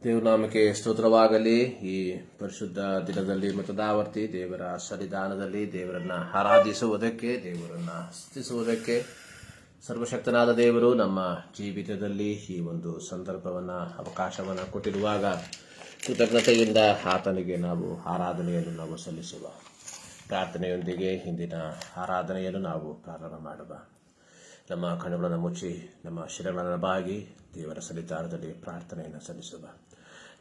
ದೇವನಾಮಕ್ಕೆ ಸ್ತೋತ್ರವಾಗಲಿ. ಈ ಪರಿಶುದ್ಧ ದಿನದಲ್ಲಿ ಮತದಾವರ್ತಿ ದೇವರ ಸನ್ನಿಧಾನದಲ್ಲಿ ದೇವರನ್ನ ಆರಾಧಿಸುವುದಕ್ಕೆ, ದೇವರನ್ನ ಸ್ತುತಿಸುವುದಕ್ಕೆ ಸರ್ವಶಕ್ತನಾದ ದೇವರು ನಮ್ಮ ಜೀವಿತದಲ್ಲಿ ಈ ಒಂದು ಅವಕಾಶವನ್ನು ಕೊಟ್ಟಿರುವಾಗ ಕೃತಜ್ಞತೆಯಿಂದ ಆತನಿಗೆ ನಾವು ಆರಾಧನೆಯನ್ನು ಸಲ್ಲಿಸುವ. ಪ್ರಾರ್ಥನೆಯೊಂದಿಗೆ ಇಂದಿನ ಆರಾಧನೆಯನ್ನು ನಾವು ಪ್ರಾರಂಭ ಮಾಡುವ. ನಮ್ಮ ಕಣ್ಣುಗಳನ್ನು ಮುಚ್ಚಿ ನಮ್ಮ ಶಿರಗಳನ್ನು ಬಾಗಿ ದೇವರ ಸನ್ನಿಧಾನದಲ್ಲಿ ಪ್ರಾರ್ಥನೆಯನ್ನು ಸಲ್ಲಿಸುವ.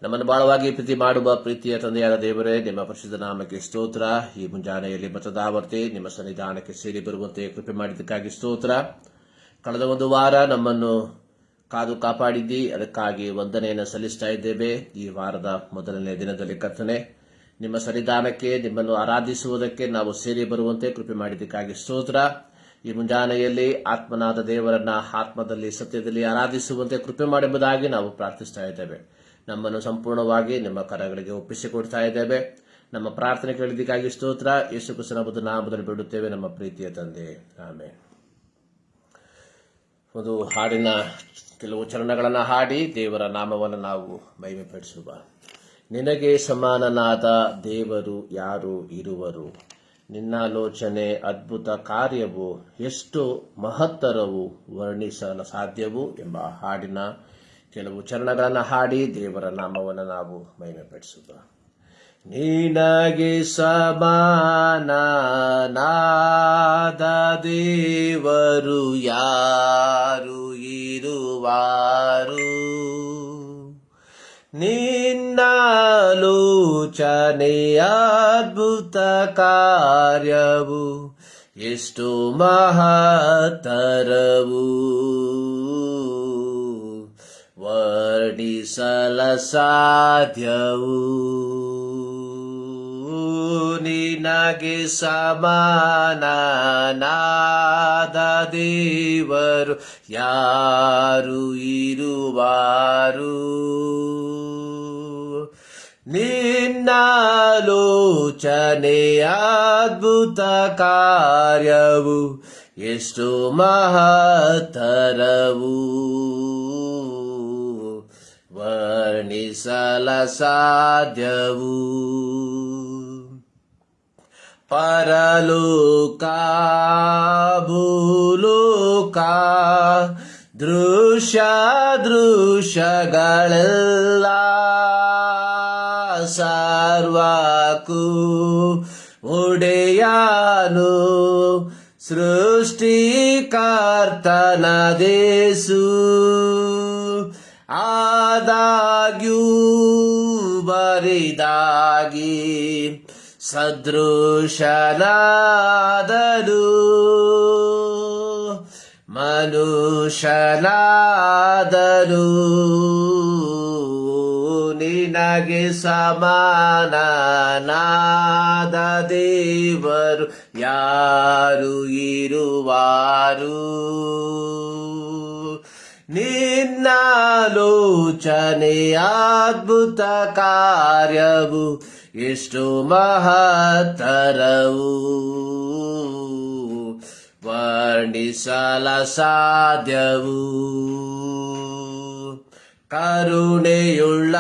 ನಮ್ಮನ್ನು ಬಹಳವಾಗಿ ಪ್ರೀತಿ ಮಾಡುವ ಪ್ರೀತಿಯ ತಂದೆಯಾದ ದೇವರೇ, ನಿಮ್ಮ ಪರಿಶುದ್ಧ ನಾಮಕ್ಕೆ ಸ್ತೋತ್ರ. ಈ ಮುಂಜಾನೆಯಲ್ಲಿ ಮತದಾವರ್ತಿ ನಿಮ್ಮ ಸನ್ನಿಧಾನಕ್ಕೆ ಸೇರಿ ಬರುವಂತೆ ಕೃಪೆ ಮಾಡಿದ್ದಕ್ಕಾಗಿ ಸ್ತೋತ್ರ. ಕಳೆದ ಒಂದು ವಾರ ನಮ್ಮನ್ನು ಕಾದು ಕಾಪಾಡಿದ್ದಿ, ಅದಕ್ಕಾಗಿ ವಂದನೆಯನ್ನು ಸಲ್ಲಿಸ್ತಾ ಇದ್ದೇವೆ. ಈ ವಾರದ ಮೊದಲನೇ ದಿನದಲ್ಲಿ ಕರ್ತನೆ, ನಿಮ್ಮ ಸನ್ನಿಧಾನಕ್ಕೆ ನಿಮ್ಮನ್ನು ಆರಾಧಿಸುವುದಕ್ಕೆ ನಾವು ಸೇರಿ ಬರುವಂತೆ ಕೃಪೆ ಮಾಡಿದ್ದಕ್ಕಾಗಿ ಸ್ತೋತ್ರ. ಈ ಮುಂಜಾನೆಯಲ್ಲಿ ಆತ್ಮನಾದ ದೇವರನ್ನ ಆತ್ಮದಲ್ಲಿ ಸತ್ಯದಲ್ಲಿ ಆರಾಧಿಸುವಂತೆ ಕೃಪೆ ಮಾಡುವುದಾಗಿ ನಾವು ಪ್ರಾರ್ಥಿಸ್ತಾ ಇದ್ದೇವೆ. ನಮ್ಮನ್ನು ಸಂಪೂರ್ಣವಾಗಿ ನಿಮ್ಮ ಕರಗಳಿಗೆ ಒಪ್ಪಿಸಿಕೊಡ್ತಾ ಇದ್ದೇವೆ. ನಮ್ಮ ಪ್ರಾರ್ಥನೆ ಕೇಳಿದ್ದಕ್ಕಾಗಿ ಸ್ತೋತ್ರ. ಯೇಸು ಕ್ರಿಸ್ತನ ನಾಮದಲ್ಲಿ ಬಿಡುತ್ತೇವೆ ನಮ್ಮ ಪ್ರೀತಿಯ ತಂದೆ, ಆಮೆನ್. ಒಂದು ಹಾಡಿನ ಕೆಲವು ಚರಣಗಳನ್ನು ಹಾಡಿ ದೇವರ ನಾಮವನ್ನು ನಾವು ಮಹಿಮೆಪಡಿಸುವ. ನಿನಗೆ ಸಮಾನನಾದ ದೇವರು ಯಾರು ಇರುವರು, ನಿನ್ನಾಲೋಚನೆ ಅದ್ಭುತ ಕಾರ್ಯವು ಎಷ್ಟು ಮಹತ್ತರವು, ವರ್ಣಿಸಲು ಸಾಧ್ಯವು ಎಂಬ ಹಾಡಿನ ಕೆಲವು ಚರಣಗಳನ್ನು ಹಾಡಿ ದೇವರ ನಾಮವನ್ನು ನಾವು ಮಹಿಮೆಪಡಿಸುವ. ನಿನಗೆ ಸಮಾನನಾದ ದೇವರು ಯಾರು ಇರುವಾರು, ನಿನ್ನಾಲೋಚನೆ ಅದ್ಭುತ ಕಾರ್ಯವು ಎಷ್ಟು ಮಹತ್ತರವು, ವರ್ಣಿಸಲ ಸಾಧ್ಯವು. ನಿನಗೆ ಸಮಾನನಾದ ದೇವರು ಯಾರು ಇರುವಾರು, ನಿನ್ನಾಲೋಚನೆ ಅದ್ಭುತ ಕಾರ್ಯವು ಎಷ್ಟು ಮಹತ್ತರವು, ವರ್ಣಿಸಲ ಸಾಧ್ಯವು. ಪರಲೋಕ ಭೂಲೋಕ ದೃಶ್ಯಗಳೆಲ್ಲ ಸರ್ವಕ್ಕೂ ಒಡೆಯನು ಸೃಷ್ಟಿಕರ್ತನ ದೇಸು, ಆದಾಗ್ಯೂ ಬರಿದಾಗಿ ಸದೃಶನಾದನು, ಮನುಷ್ಯನಾದನು. ನಿನಗೆ ಸಮಾನನಾದ ದೇವರು ಯಾರು ಇರುವಾರು, ನಿನ್ನಾಲೋಚನೆ ಅದ್ಭುತ ಕಾರ್ಯವು ಎಷ್ಟು ಮಹತ್ತರವು, ವರ್ಣಿಸಲ ಸಾಧ್ಯವು. ಕರುಣೆಯುಳ್ಳ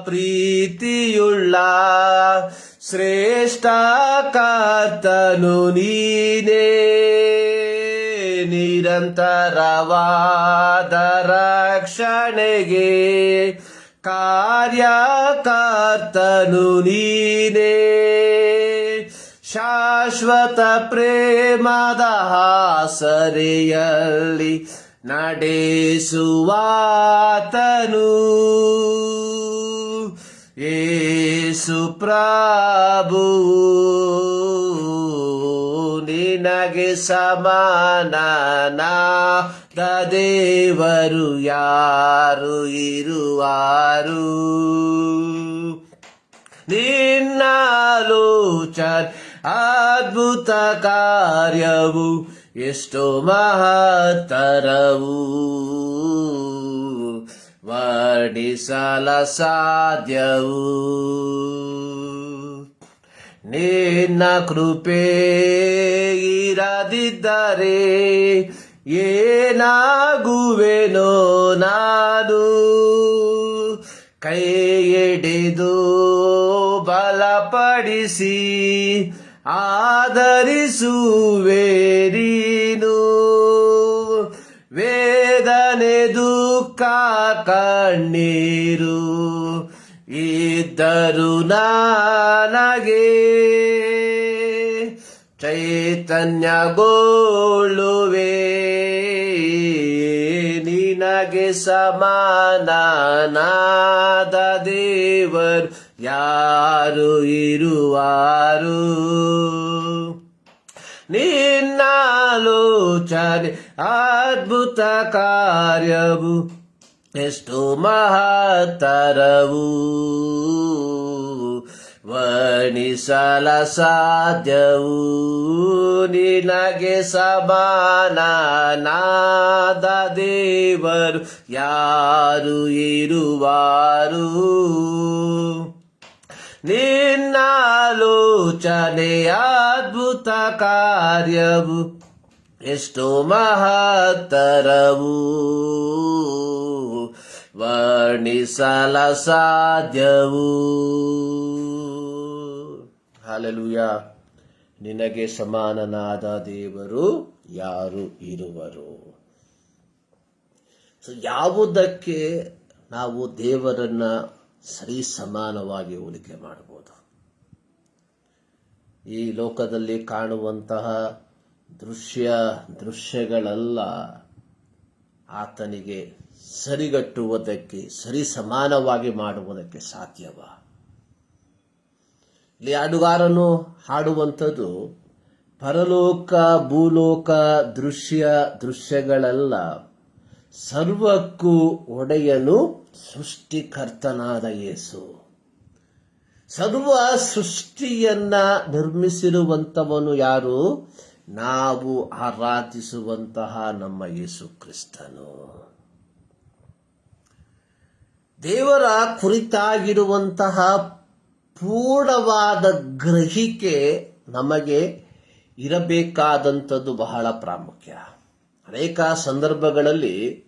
ಪ್ರೀತಿಯುಳ್ಳ ಶ್ರೇಷ್ಠ ಕರ್ತನು ನೀನೇ, ನಿರಂತರವಾದ ರಕ್ಷಣೆಗೆ ಕಾರ್ಯಕರ್ತನು ನೀನೇ, ಶಾಶ್ವತ ಪ್ರೇಮದ ಹಾಸರೆಯಲ್ಲಿ ನಡೆಸುವಾತನು, ಯೇಸು ಪ್ರಭುವು. ನಿನಗೆ ಸಮಾನನಾದ ದೇವರು ಯಾರು ಇರುವಾರು, ನಿನ್ನಾಲೋಚನೆ ಅದ್ಭುತ ಕಾರ್ಯವು ಎಷ್ಟು ಮಹತ್ತರವು, ವರ್ಣಿಸಲ ಸಾಧ್ಯವು. ನಿನ್ನ ಕೃಪೆ ಇರದಿದ್ದರೆ ಏನಾಗುವೆನೋ ನಾನು, ಕೈ ಹಿಡಿದು ಬಲಪಡಿಸಿ ಆಧರಿಸುವೆ ನೀನು. ವೇದನೆ ದುಃಖ ಕಣ್ಣೀರು ಇದ್ದರು ನನಗೆ ಚೈತನ್ಯಗೊಳ್ಳುವೆ. ನಿನಗೆ ಸಮಾನನಾದ ದೇವರು ಯಾರು ಇರುವಾರು. ನಿನ್ನಾಲೋಚನೆ ಅದ್ಭುತ ಕಾರ್ಯವು ಎಷ್ಟು ಮಹತ್ತರವು. ವರ್ಣಿಸಲ ಸಾಧ್ಯವು. ನಿನಗೆ ಸಮಾನನಾದ ದೇವರು ಯಾರು ಇರುವಾರು. ನಿನ್ನಾಲೋಚನೆ ಅದ್ಭುತ ಕಾರ್ಯವು ಎಷ್ಟು ಮಹತ್ತರವು. ವರ್ಣಿಸಲ ಸಾಧ್ಯವು. ಹಲ್ಲೆಲೂಯಾ. ನಿನಗೆ ಸಮಾನನಾದ ದೇವರು ಯಾರು ಇರುವರು. ಯಾವುದಕ್ಕೆ ನಾವು ದೇವರನ್ನ ಸರಿ ಸಮಾನವಾಗಿ ಹೋಲಿಕೆ ಮಾಡಬಹುದು? ಈ ಲೋಕದಲ್ಲಿ ಕಾಣುವಂತಹ ದೃಶ್ಯಗಳೆಲ್ಲ ಆತನಿಗೆ ಸರಿಗಟ್ಟುವುದಕ್ಕೆ, ಸರಿ ಸಮಾನವಾಗಿ ಮಾಡುವುದಕ್ಕೆ ಸಾಧ್ಯವ? ಇಲ್ಲಿ ಹಾಡುಗಾರನು ಹಾಡುವಂಥದ್ದು ಪರಲೋಕ ಭೂಲೋಕ ದೃಶ್ಯಗಳೆಲ್ಲ ಸರ್ವಕ್ಕೂ ಒಡೆಯನು ಸೃಷ್ಟಿಕರ್ತನಾದ ಯೇಸು. ಸರ್ವ ಸೃಷ್ಟಿಯನ್ನ ನಿರ್ಮಿಸಿರುವಂತವನು ಯಾರು? ನಾವು ಆರಾಧಿಸುವಂತಹ ನಮ್ಮ ಯೇಸು ಕ್ರಿಸ್ತನು. ದೇವರ ಕುರಿತಾಗಿರುವಂತಹ ಪೂರ್ಣವಾದ ಗ್ರಹಿಕೆ ನಮಗೆ ಇರಬೇಕಾದಂಥದ್ದು ಬಹಳ ಪ್ರಾಮುಖ್ಯ. ಅನೇಕ ಸಂದರ್ಭಗಳಲ್ಲಿ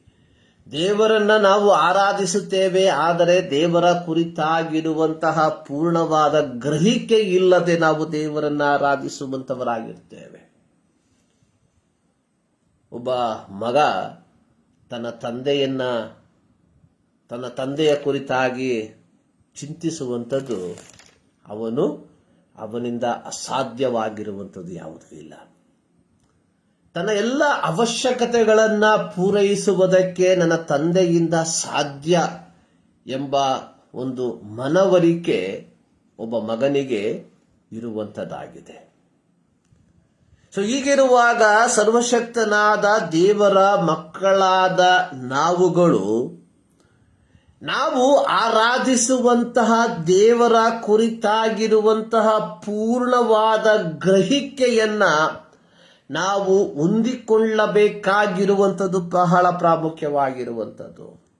ದೇವರನ್ನ ನಾವು ಆರಾಧಿಸುತ್ತೇವೆ, ಆದರೆ ದೇವರ ಕುರಿತಾಗಿರುವಂತಹ ಪೂರ್ಣವಾದ ಗ್ರಹಿಕೆ ಇಲ್ಲದೆ ನಾವು ದೇವರನ್ನ ಆರಾಧಿಸುವಂತವರಾಗಿರ್ತೇವೆ. ಒಬ್ಬ ಮಗ ತನ್ನ ತಂದೆಯ ಕುರಿತಾಗಿ ಚಿಂತಿಸುವಂಥದ್ದು ಅವನಿಂದ ಅಸಾಧ್ಯವಾಗಿರುವಂಥದ್ದು ಯಾವುದೂ ಇಲ್ಲ. ತನ್ನ ಎಲ್ಲ ಅವಶ್ಯಕತೆಗಳನ್ನ ಪೂರೈಸುವುದಕ್ಕೆ ನನ್ನ ತಂದೆಯಿಂದ ಸಾಧ್ಯ ಎಂಬ ಒಂದು ಮನವರಿಕೆ ಒಬ್ಬ ಮಗನಿಗೆ ಇರುವಂಥದ್ದಾಗಿದೆ. ಹೀಗಿರುವಾಗ ಸರ್ವಶಕ್ತನಾದ ದೇವರ ಮಕ್ಕಳಾದ ನಾವು ಆರಾಧಿಸುವಂತಹ ದೇವರ ಕುರಿತಾಗಿರುವಂತಹ ಪೂರ್ಣವಾದ ಗ್ರಹಿಕೆಯನ್ನ ನಾವು ಹೊಂದಿಕೊಳ್ಳಬೇಕಾಗಿರುವಂಥದ್ದು ಬಹಳ ಪ್ರಾಮುಖ್ಯವಾಗಿರುವಂಥದ್ದು.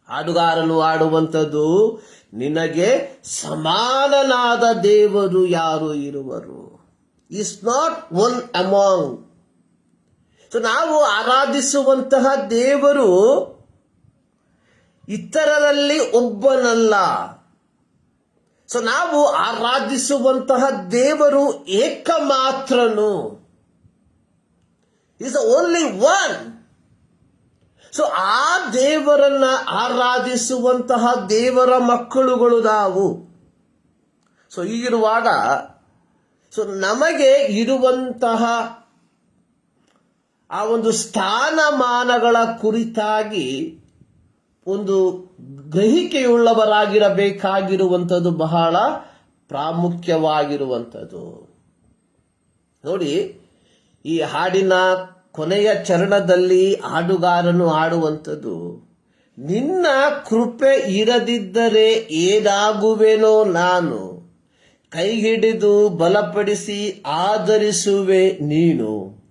ಹಾಡುಗಾರನು ಆಡುವಂಥದ್ದು ನಿನಗೆ ಸಮಾನನಾದ ದೇವರು ಯಾರು ಇರುವರು. Is not one among. ನಾವು ಆರಾಧಿಸುವಂತಹ ದೇವರು ಇತರರಲ್ಲಿ ಒಬ್ಬನಲ್ಲ. ನಾವು ಆರಾಧಿಸುವಂತಹ ದೇವರು ಏಕಮಾತ್ರನು. Is only one. ಆ ದೇವರನ್ನ ಆರಾಧಿಸುವಂತಹ ದೇವರ ಮಕ್ಕಳುಗಳು ನಾವು. ಹೀಗಿರುವಾಗ ನಮಗೆ ಇರುವಂತಹ ಆ ಒಂದು ಸ್ಥಾನಮಾನಗಳ ಕುರಿತಾಗಿ ಒಂದು ಗ್ರಹಿಕೆಯುಳ್ಳವರಾಗಿರಬೇಕಾಗಿರುವಂಥದ್ದು ಬಹಳ ಪ್ರಾಮುಖ್ಯವಾಗಿರುವಂಥದ್ದು. ನೋಡಿ, ಈ ಹಾಡಿನ ಕೊನೆಯ ಚರಣದಲ್ಲಿ ಹಾಡುಗಾರನು ಹಾಡುವಂಥದ್ದು, ನಿನ್ನ ಕೃಪೆ ಇರದಿದ್ದರೆ ಏನಾಗುವೆನೋ ನಾನು, ಕೈ ಹಿಡಿದು ಬಲಪಡಿಸಿ ಆಧರಿಸುವೆ ನೀನು,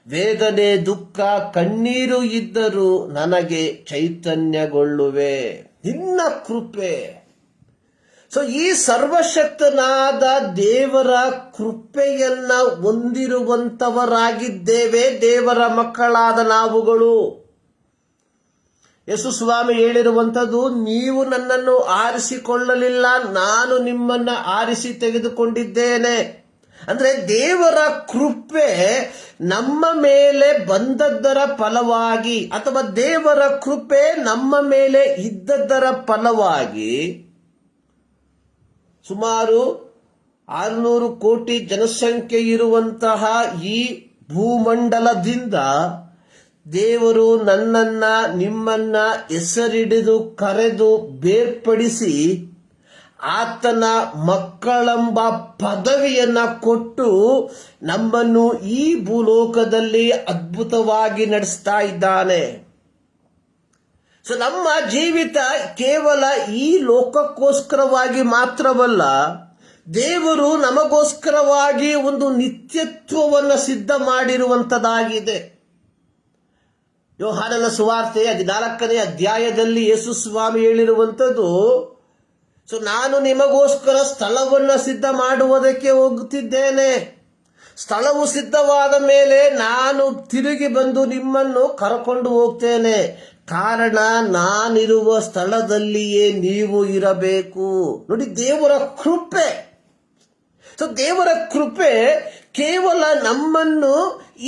ವೇದನೆ ದುಃಖ ಕಣ್ಣೀರು ಇದ್ದರೂ ನನಗೆ ಚೈತನ್ಯಗೊಳ್ಳುವೆ. ನಿನ್ನ ಕೃಪೆ. ಈ ಸರ್ವಶಕ್ತನಾದ ದೇವರ ಕೃಪೆಯನ್ನ ಹೊಂದಿರುವಂತವರಾಗಿದ್ದೇವೆ ದೇವರ ಮಕ್ಕಳಾದ ನಾವುಗಳು. ಯೇಸು ಸ್ವಾಮಿ ಹೇಳಿರುವಂಥದ್ದು, ನೀವು ನನ್ನನ್ನು ಆರಿಸಿಕೊಳ್ಳಲಿಲ್ಲ, ನಾನು ನಿಮ್ಮನ್ನ ಆರಿಸಿ ತೆಗೆದುಕೊಂಡಿದ್ದೇನೆ. ಅಂದ್ರೆ ದೇವರ ಕೃಪೆ ನಮ್ಮ ಮೇಲೆ ಬಂದದ್ದರ ಫಲವಾಗಿ, ಅಥವಾ ದೇವರ ಕೃಪೆ ನಮ್ಮ ಮೇಲೆ ಇದ್ದದ್ದರ ಫಲವಾಗಿ ಸುಮಾರು 600 ಕೋಟಿ ಜನಸಂಖ್ಯೆ ಇರುವಂತಹ ಈ ಭೂಮಂಡಲದಿಂದ ದೇವರು ನನ್ನನ್ನ ನಿಮ್ಮನ್ನ ಹೆಸರಿಡಿದು ಕರೆದು ಬೇರ್ಪಡಿಸಿ ಆತನ ಮಕ್ಕಳೆಂಬ ಪದವಿಯನ್ನ ಕೊಟ್ಟು ನಮ್ಮನ್ನು ಈ ಭೂಲೋಕದಲ್ಲಿ ಅದ್ಭುತವಾಗಿ ನಡೆಸ್ತಾ ಇದ್ದಾನೆ. ಸೊ ನಮ್ಮ ಜೀವಿತ ಕೇವಲ ಈ ಲೋಕಕ್ಕೋಸ್ಕರವಾಗಿ ಮಾತ್ರವಲ್ಲ, ದೇವರು ನಮಗೋಸ್ಕರವಾಗಿ ಒಂದು ನಿತ್ಯತ್ವವನ್ನು ಸಿದ್ಧ ಮಾಡಿರುವಂತದ್ದಾಗಿದೆ. ಯೋಹಾನನ ಸುವಾರ್ತೆ 14ನೇ ಅಧ್ಯಾಯದಲ್ಲಿ ಯೇಸು ಸ್ವಾಮಿ ಹೇಳಿರುವಂಥದ್ದು, ಸೊ ನಾನು ನಿಮಗೋಸ್ಕರ ಸ್ಥಳವನ್ನ ಸಿದ್ಧ ಮಾಡುವುದಕ್ಕೆ ಹೋಗುತ್ತಿದ್ದೇನೆ. ಸ್ಥಳವು ಸಿದ್ಧವಾದ ಮೇಲೆ ನಾನು ತಿರುಗಿ ಬಂದು ನಿಮ್ಮನ್ನು ಕರಕೊಂಡು ಹೋಗ್ತೇನೆ. ಕಾರಣ ನಾನಿರುವ ಸ್ಥಳದಲ್ಲಿಯೇ ನೀವು ಇರಬೇಕು. ನೋಡಿ, ದೇವರ ಕೃಪೆ. ಸೊ ದೇವರ ಕೃಪೆ ಕೇವಲ ನಮ್ಮನ್ನು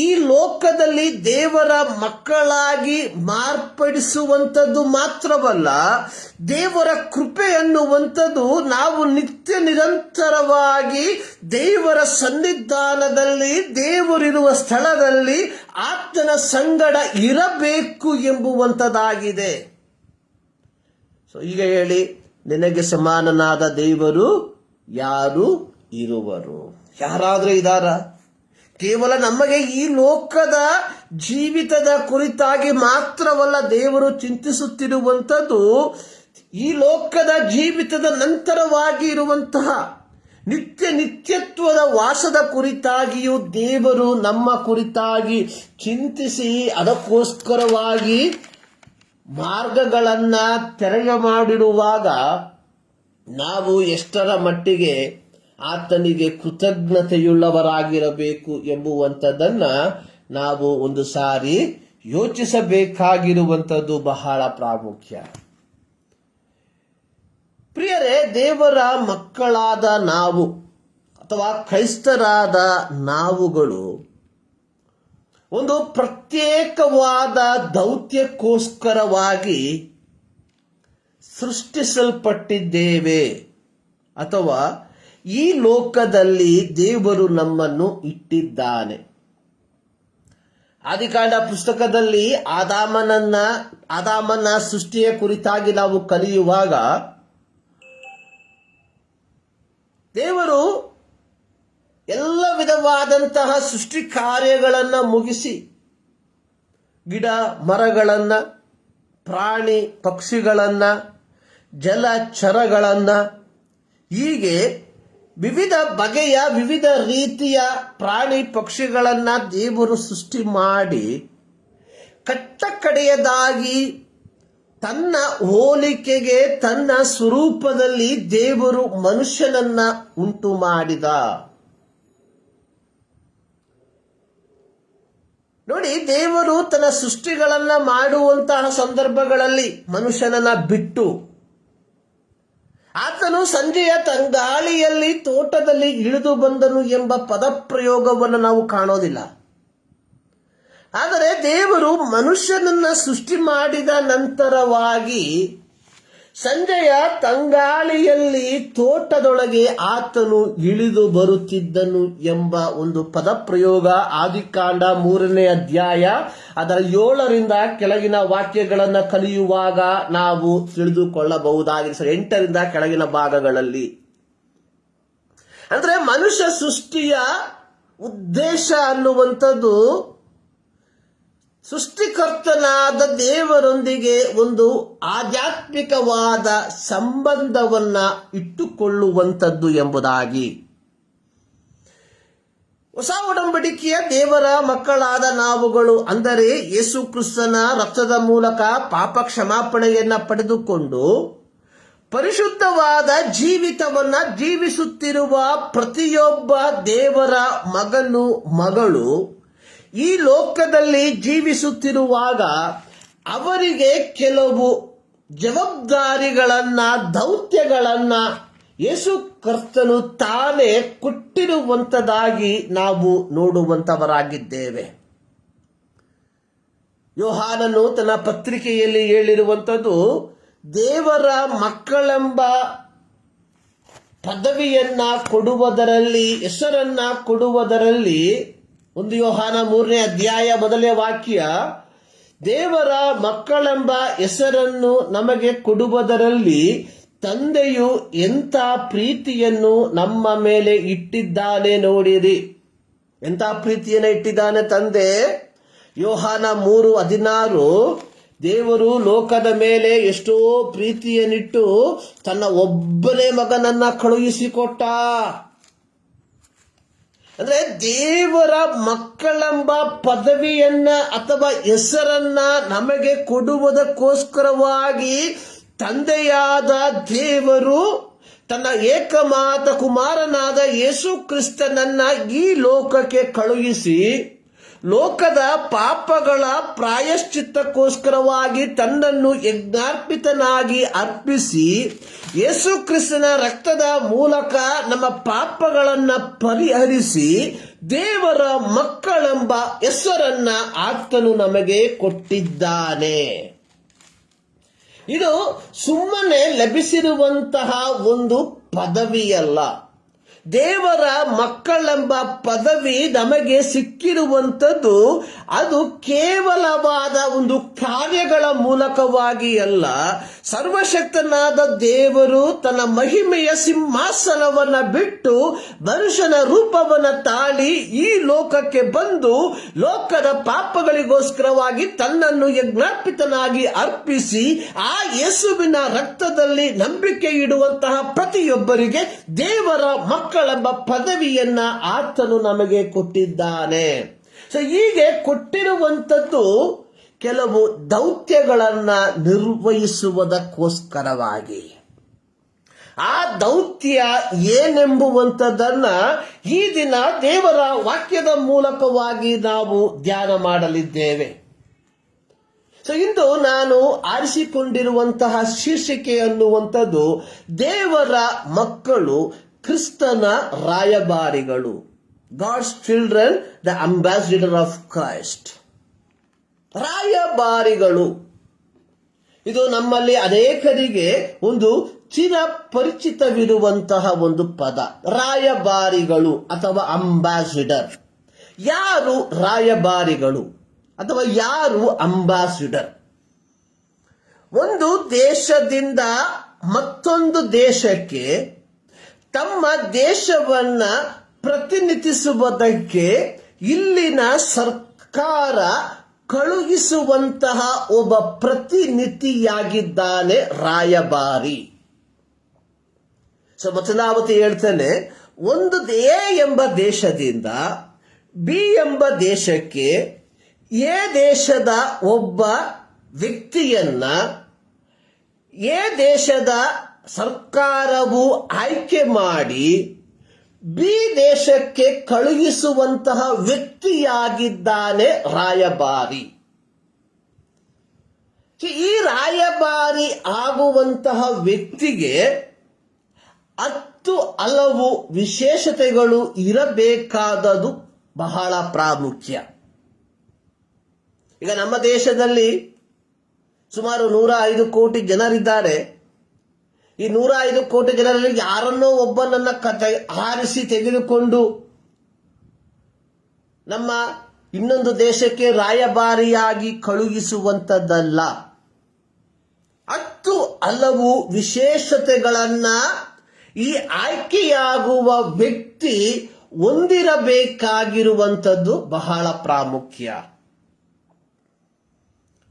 ಈ ಲೋಕದಲ್ಲಿ ದೇವರ ಮಕ್ಕಳಾಗಿ ಮಾರ್ಪಡಿಸುವಂಥದ್ದು ಮಾತ್ರವಲ್ಲ, ದೇವರ ಕೃಪೆ ಅನ್ನುವಂಥದ್ದು ನಾವು ನಿತ್ಯ ನಿರಂತರವಾಗಿ ದೇವರ ಸನ್ನಿಧಾನದಲ್ಲಿ, ದೇವರಿರುವ ಸ್ಥಳದಲ್ಲಿ ಆತನ ಸಂಗಡ ಇರಬೇಕು ಎಂಬುವಂಥದ್ದಾಗಿದೆ. ಸೊ ಈಗ ಹೇಳಿ, ನಿನಗೆ ಸಮಾನನಾದ ದೇವರು ಯಾರು ಇರುವರು? ಯಾರಾದ್ರೂ ಇದ್ದಾರ? ಕೇವಲ ನಮಗೆ ಈ ಲೋಕದ ಜೀವಿತದ ಕುರಿತಾಗಿ ಮಾತ್ರವಲ್ಲ ದೇವರು ಚಿಂತಿಸುತ್ತಿರುವಂಥದ್ದು, ಈ ಲೋಕದ ಜೀವಿತದ ನಂತರವಾಗಿ ಇರುವಂತಹ ನಿತ್ಯತ್ವದ ವಾಸದ ಕುರಿತಾಗಿಯೂ ದೇವರು ನಮ್ಮ ಕುರಿತಾಗಿ ಚಿಂತಿಸಿ ಅದಕ್ಕೋಸ್ಕರವಾಗಿ ಮಾರ್ಗಗಳನ್ನ ತೆರೆಯ ಮಾಡಿರುವಾಗ ನಾವು ಎಷ್ಟರ ಮಟ್ಟಿಗೆ ಆತನಿಗೆ ಕೃತಜ್ಞತೆಯುಳ್ಳವರಾಗಿರಬೇಕು ಎಂಬುವಂಥದ್ದನ್ನ ನಾವು ಒಂದು ಸಾರಿ ಯೋಚಿಸಬೇಕಾಗಿರುವಂಥದ್ದು ಬಹಳ ಪ್ರಾಮುಖ್ಯ. ಪ್ರಿಯರೇ, ದೇವರ ಮಕ್ಕಳಾದ ನಾವು ಅಥವಾ ಕ್ರೈಸ್ತರಾದ ನಾವುಗಳು ಒಂದು ಪ್ರತ್ಯೇಕವಾದ ದೌತ್ಯಕ್ಕೋಸ್ಕರವಾಗಿ ಸೃಷ್ಟಿಸಲ್ಪಟ್ಟಿದ್ದೇವೆ, ಅಥವಾ ಈ ಲೋಕದಲ್ಲಿ ದೇವರು ನಮ್ಮನ್ನು ಇಟ್ಟಿದ್ದಾನೆ. ಆದಿಕಾಂಡ ಪುಸ್ತಕದಲ್ಲಿ ಆದಾಮನ ಸೃಷ್ಟಿಯ ಕುರಿತಾಗಿ ನಾವು ಕಲಿಯುವಾಗ ದೇವರು ಎಲ್ಲ ವಿಧವಾದಂತಹ ಸೃಷ್ಟಿ ಕಾರ್ಯಗಳನ್ನ ಮುಗಿಸಿ ಗಿಡ ಮರಗಳನ್ನ, ಪ್ರಾಣಿ ಪಕ್ಷಿಗಳನ್ನ, ಜಲಚರಗಳನ್ನ, ಹೀಗೆ ವಿವಿಧ ಬಗೆಯ ವಿವಿಧ ರೀತಿಯ ಪ್ರಾಣಿ ಪಕ್ಷಿಗಳನ್ನ ದೇವರು ಸೃಷ್ಟಿ ಮಾಡಿ ಕಟ್ಟ ಕಡೆಯದಾಗಿ ತನ್ನ ಹೋಲಿಕೆಗೆ ತನ್ನ ಸ್ವರೂಪದಲ್ಲಿ ದೇವರು ಮನುಷ್ಯನನ್ನ ಉಂಟು ಮಾಡಿದ. ನೋಡಿ, ದೇವರು ತನ್ನ ಸೃಷ್ಟಿಗಳನ್ನ ಮಾಡುವಂತಹ ಸಂದರ್ಭಗಳಲ್ಲಿ ಮನುಷ್ಯನನ್ನ ಬಿಟ್ಟು ಆತನು ಸಂಜೆಯ ತಂಗಾಳಿಯಲ್ಲಿ ತೋಟದಲ್ಲಿ ಇಳಿದು ಬಂದನು ಎಂಬ ಪದಪ್ರಯೋಗವನ್ನು ನಾವು ಕಾಣೋದಿಲ್ಲ. ಆದರೆ ದೇವರು ಮನುಷ್ಯನನ್ನ ಸೃಷ್ಟಿ ಮಾಡಿದ ನಂತರವಾಗಿ ಸಂಜೆಯ ತಂಗಾಳಿಯಲ್ಲಿ ತೋಟದೊಳಗೆ ಆತನು ಇಳಿದು ಬರುತ್ತಿದ್ದನು ಎಂಬ ಒಂದು ಪದಪ್ರಯೋಗ ಆದಿಕಾಂಡ 3ನೇ ಅಧ್ಯಾಯ ಅದರ 7ರಿಂದ ಕೆಳಗಿನ ವಾಕ್ಯಗಳನ್ನು ಕಲಿಯುವಾಗ ನಾವು ತಿಳಿದುಕೊಳ್ಳಬಹುದಾಗಿದೆ. 8ರಿಂದ ಕೆಳಗಿನ ಭಾಗಗಳಲ್ಲಿ ಅಂದ್ರೆ ಮನುಷ್ಯ ಸೃಷ್ಟಿಯ ಉದ್ದೇಶ ಅನ್ನುವಂಥದ್ದು ಸೃಷ್ಟಿಕರ್ತನಾದ ದೇವರೊಂದಿಗೆ ಒಂದು ಆಧ್ಯಾತ್ಮಿಕವಾದ ಸಂಬಂಧವನ್ನ ಇಟ್ಟುಕೊಳ್ಳುವಂಥದ್ದು ಎಂಬುದಾಗಿ. ಹೊಸ ಒಡಂಬಡಿಕೆಯ ದೇವರ ಮಕ್ಕಳಾದ ನಾವುಗಳು, ಅಂದರೆ ಯೇಸು ಕ್ರಿಸ್ತನ ರಕ್ತದ ಮೂಲಕ ಪಾಪ ಕ್ಷಮಾಪಣೆಯನ್ನ ಪಡೆದುಕೊಂಡು ಪರಿಶುದ್ಧವಾದ ಜೀವಿತವನ್ನ ಜೀವಿಸುತ್ತಿರುವ ಪ್ರತಿಯೊಬ್ಬ ದೇವರ ಮಗನು ಮಗಳು ಈ ಲೋಕದಲ್ಲಿ ಜೀವಿಸುತ್ತಿರುವಾಗ ಅವರಿಗೆ ಕೆಲವು ಜವಾಬ್ದಾರಿಗಳನ್ನ, ದೌತ್ಯಗಳನ್ನ ಯೇಸು ಕರ್ತನು ತಾನೇ ಕೊಟ್ಟಿರುವಂತದಾಗಿ ನಾವು ನೋಡುವಂತವರಾಗಿದ್ದೇವೆ. ಯೋಹಾನನು ತನ್ನ ಪತ್ರಿಕೆಯಲ್ಲಿ ಹೇಳಿರುವಂಥದ್ದು, ದೇವರ ಮಕ್ಕಳೆಂಬ ಪದವಿಯನ್ನ ಕೊಡುವುದರಲ್ಲಿ, ಹೆಸರನ್ನ ಕೊಡುವುದರಲ್ಲಿ, 1 ಯೋಹಾನ 3ನೇ ಅಧ್ಯಾಯ 1ನೇ ವಾಕ್ಯ, ದೇವರ ಮಕ್ಕಳೆಂಬ ಹೆಸರನ್ನು ನಮಗೆ ಕೊಡುವುದರಲ್ಲಿ ತಂದೆಯು ಎಂಥ ಪ್ರೀತಿಯನ್ನು ನಮ್ಮ ಮೇಲೆ ಇಟ್ಟಿದ್ದಾನೆ ನೋಡಿರಿ. ಎಂಥ ಪ್ರೀತಿಯನ್ನು ಇಟ್ಟಿದ್ದಾನೆ ತಂದೆ. ಯೋಹಾನ 3:16, ದೇವರು ಲೋಕದ ಮೇಲೆ ಎಷ್ಟೋ ಪ್ರೀತಿಯನ್ನಿಟ್ಟು ತನ್ನ ಒಬ್ಬನೇ ಮಗನನ್ನ ಕಳುಹಿಸಿಕೊಟ್ಟ. ಅಂದ್ರೆ ದೇವರ ಮಕ್ಕಳೆಂಬ ಪದವಿಯನ್ನ ಅಥವಾ ಹೆಸರನ್ನ ನಮಗೆ ಕೊಡುವುದಕ್ಕೋಸ್ಕರವಾಗಿ ತಂದೆಯಾದ ದೇವರು ತನ್ನ ಏಕಮಾತ ಕುಮಾರನಾದ ಯೇಸು ಕ್ರಿಸ್ತನನ್ನ ಈ ಲೋಕಕ್ಕೆ ಕಳುಹಿಸಿ, ಲೋಕದ ಪಾಪಗಳ ಪ್ರಾಯಶ್ಚಿತ್ತಕ್ಕೋಸ್ಕರವಾಗಿ ತನ್ನನ್ನು ಯಜ್ಞಾರ್ಪಿತನಾಗಿ ಅರ್ಪಿಸಿ, ಯೇಸು ಕ್ರಿಸ್ತನ ರಕ್ತದ ಮೂಲಕ ನಮ್ಮ ಪಾಪಗಳನ್ನ ಪರಿಹರಿಸಿ ದೇವರ ಮಕ್ಕಳೆಂಬ ಹೆಸರನ್ನ ಆತನು ನಮಗೆ ಕೊಟ್ಟಿದ್ದಾನೆ. ಇದು ಸುಮ್ಮನೆ ಲಭಿಸಿರುವಂತಹ ಒಂದು ಪದವಿಯಲ್ಲ. ದೇವರ ಮಕ್ಕಳೆಂಬ ಪದವಿ ನಮಗೆ ಸಿಕ್ಕಿರುವಂಥದ್ದು ಅದು ಕೇವಲವಾದ ಒಂದು ಕಾರ್ಯಗಳ ಮೂಲಕವಾಗಿ ಅಲ್ಲ. ಸರ್ವಶಕ್ತನಾದ ದೇವರು ತನ್ನ ಮಹಿಮೆಯ ಸಿಂಹಾಸನವನ್ನ ಬಿಟ್ಟು ಮನುಷ್ಯನ ರೂಪವನ್ನ ತಾಳಿ ಈ ಲೋಕಕ್ಕೆ ಬಂದು ಲೋಕದ ಪಾಪಗಳಿಗೋಸ್ಕರವಾಗಿ ತನ್ನನ್ನು ಯಜ್ಞಾರ್ಪಿತನಾಗಿ ಅರ್ಪಿಸಿ ಆ ಯೇಸುವಿನ ರಕ್ತದಲ್ಲಿ ನಂಬಿಕೆ ಇಡುವಂತಹ ಪ್ರತಿಯೊಬ್ಬರಿಗೆ ದೇವರ ಮಕ್ಕಳೆಂಬ ಪದವಿಯನ್ನ ಆತನು ನಮಗೆ ಕೊಟ್ಟಿದ್ದಾನೆ. ಸೊ ಹೀಗೆ ಕೊಟ್ಟಿರುವಂಥದ್ದು ಕೆಲವು ದೌತ್ಯಗಳನ್ನ ನಿರ್ವಹಿಸುವುದಕ್ಕೋಸ್ಕರವಾಗಿ. ಆ ದೌತ್ಯ ಏನೆಂಬುವಂಥದ್ದನ್ನ ಈ ದಿನ ದೇವರ ವಾಕ್ಯದ ಮೂಲಕವಾಗಿ ನಾವು ಧ್ಯಾನ ಮಾಡಲಿದ್ದೇವೆ. ಸೊ ಇಂದು ನಾನು ಆರಿಸಿಕೊಂಡಿರುವಂತಹ ಶೀರ್ಷಿಕೆ ಅನ್ನುವಂಥದ್ದು ದೇವರ ಮಕ್ಕಳು ಕ್ರಿಸ್ತನ ರಾಯಭಾರಿಗಳು. God's children, the ambassador of Christ. ರಾಯಭಾರಿಗಳು ಇದು ನಮ್ಮಲ್ಲಿ ಅನೇಕರಿಗೆ ಒಂದು ಚಿರಪರಿಚಿತವಿರುವಂತಹ ಒಂದು ಪದ. ರಾಯಭಾರಿಗಳು ಅಥವಾ ಅಂಬಾಸಿಡರ್. ಯಾರು ರಾಯಭಾರಿಗಳು ಅಥವಾ ಯಾರು ಅಂಬಾಸಿಡರ್? ಒಂದು ದೇಶದಿಂದ ಮತ್ತೊಂದು ದೇಶಕ್ಕೆ ತಮ್ಮ ದೇಶವನ್ನ ಪ್ರತಿನಿಧಿಸುವುದಕ್ಕೆ ಇಲ್ಲಿನ ಸರ್ಕಾರ ಕಳುಹಿಸುವಂತಹ ಒಬ್ಬ ಪ್ರತಿನಿಧಿಯಾಗಿದ್ದಾನೆ ರಾಯಭಾರಿ. ಸೊ ಮತನಾವತಿ ಹೇಳ್ತಾನೆ, ಒಂದು ಎ ಎಂಬ ದೇಶದಿಂದ ಬಿ ಎಂಬ ದೇಶಕ್ಕೆ ಎ ದೇಶದ ಒಬ್ಬ ವ್ಯಕ್ತಿಯನ್ನ ಎ ದೇಶದ ಸರ್ಕಾರವು ಆಯ್ಕೆ ಮಾಡಿ ಬಿ ದೇಶಕ್ಕೆ ಕಳುಹಿಸುವಂತಹ ವ್ಯಕ್ತಿಯಾಗಿದ್ದಾನೆ ರಾಯಭಾರಿ. ಈ ರಾಯಭಾರಿ ಆಗುವಂತಹ ವ್ಯಕ್ತಿಗೆ 10 ಹಲವು ವಿಶೇಷತೆಗಳು ಇರಬೇಕಾದದು ಬಹಳ ಪ್ರಾಮುಖ್ಯ. ಈಗ ನಮ್ಮ ದೇಶದಲ್ಲಿ ಸುಮಾರು 105 ಕೋಟಿ ಜನರಿದ್ದಾರೆ. ಈ 105 ಕೋಟಿ ಜನರಲ್ಲಿ ಯಾರನ್ನೋ ಒಬ್ಬನನ್ನ ಆರಿಸಿ ತೆಗೆದುಕೊಂಡು ನಮ್ಮ ಇನ್ನೊಂದು ದೇಶಕ್ಕೆ ರಾಯಭಾರಿಯಾಗಿ ಕಳುಹಿಸುವಂತದ್ದಲ್ಲ. 10 ಹಲವು ವಿಶೇಷತೆಗಳನ್ನ ಈ ಆಯ್ಕೆಯಾಗುವ ವ್ಯಕ್ತಿ ಹೊಂದಿರಬೇಕಾಗಿರುವಂಥದ್ದು ಬಹಳ ಪ್ರಾಮುಖ್ಯ.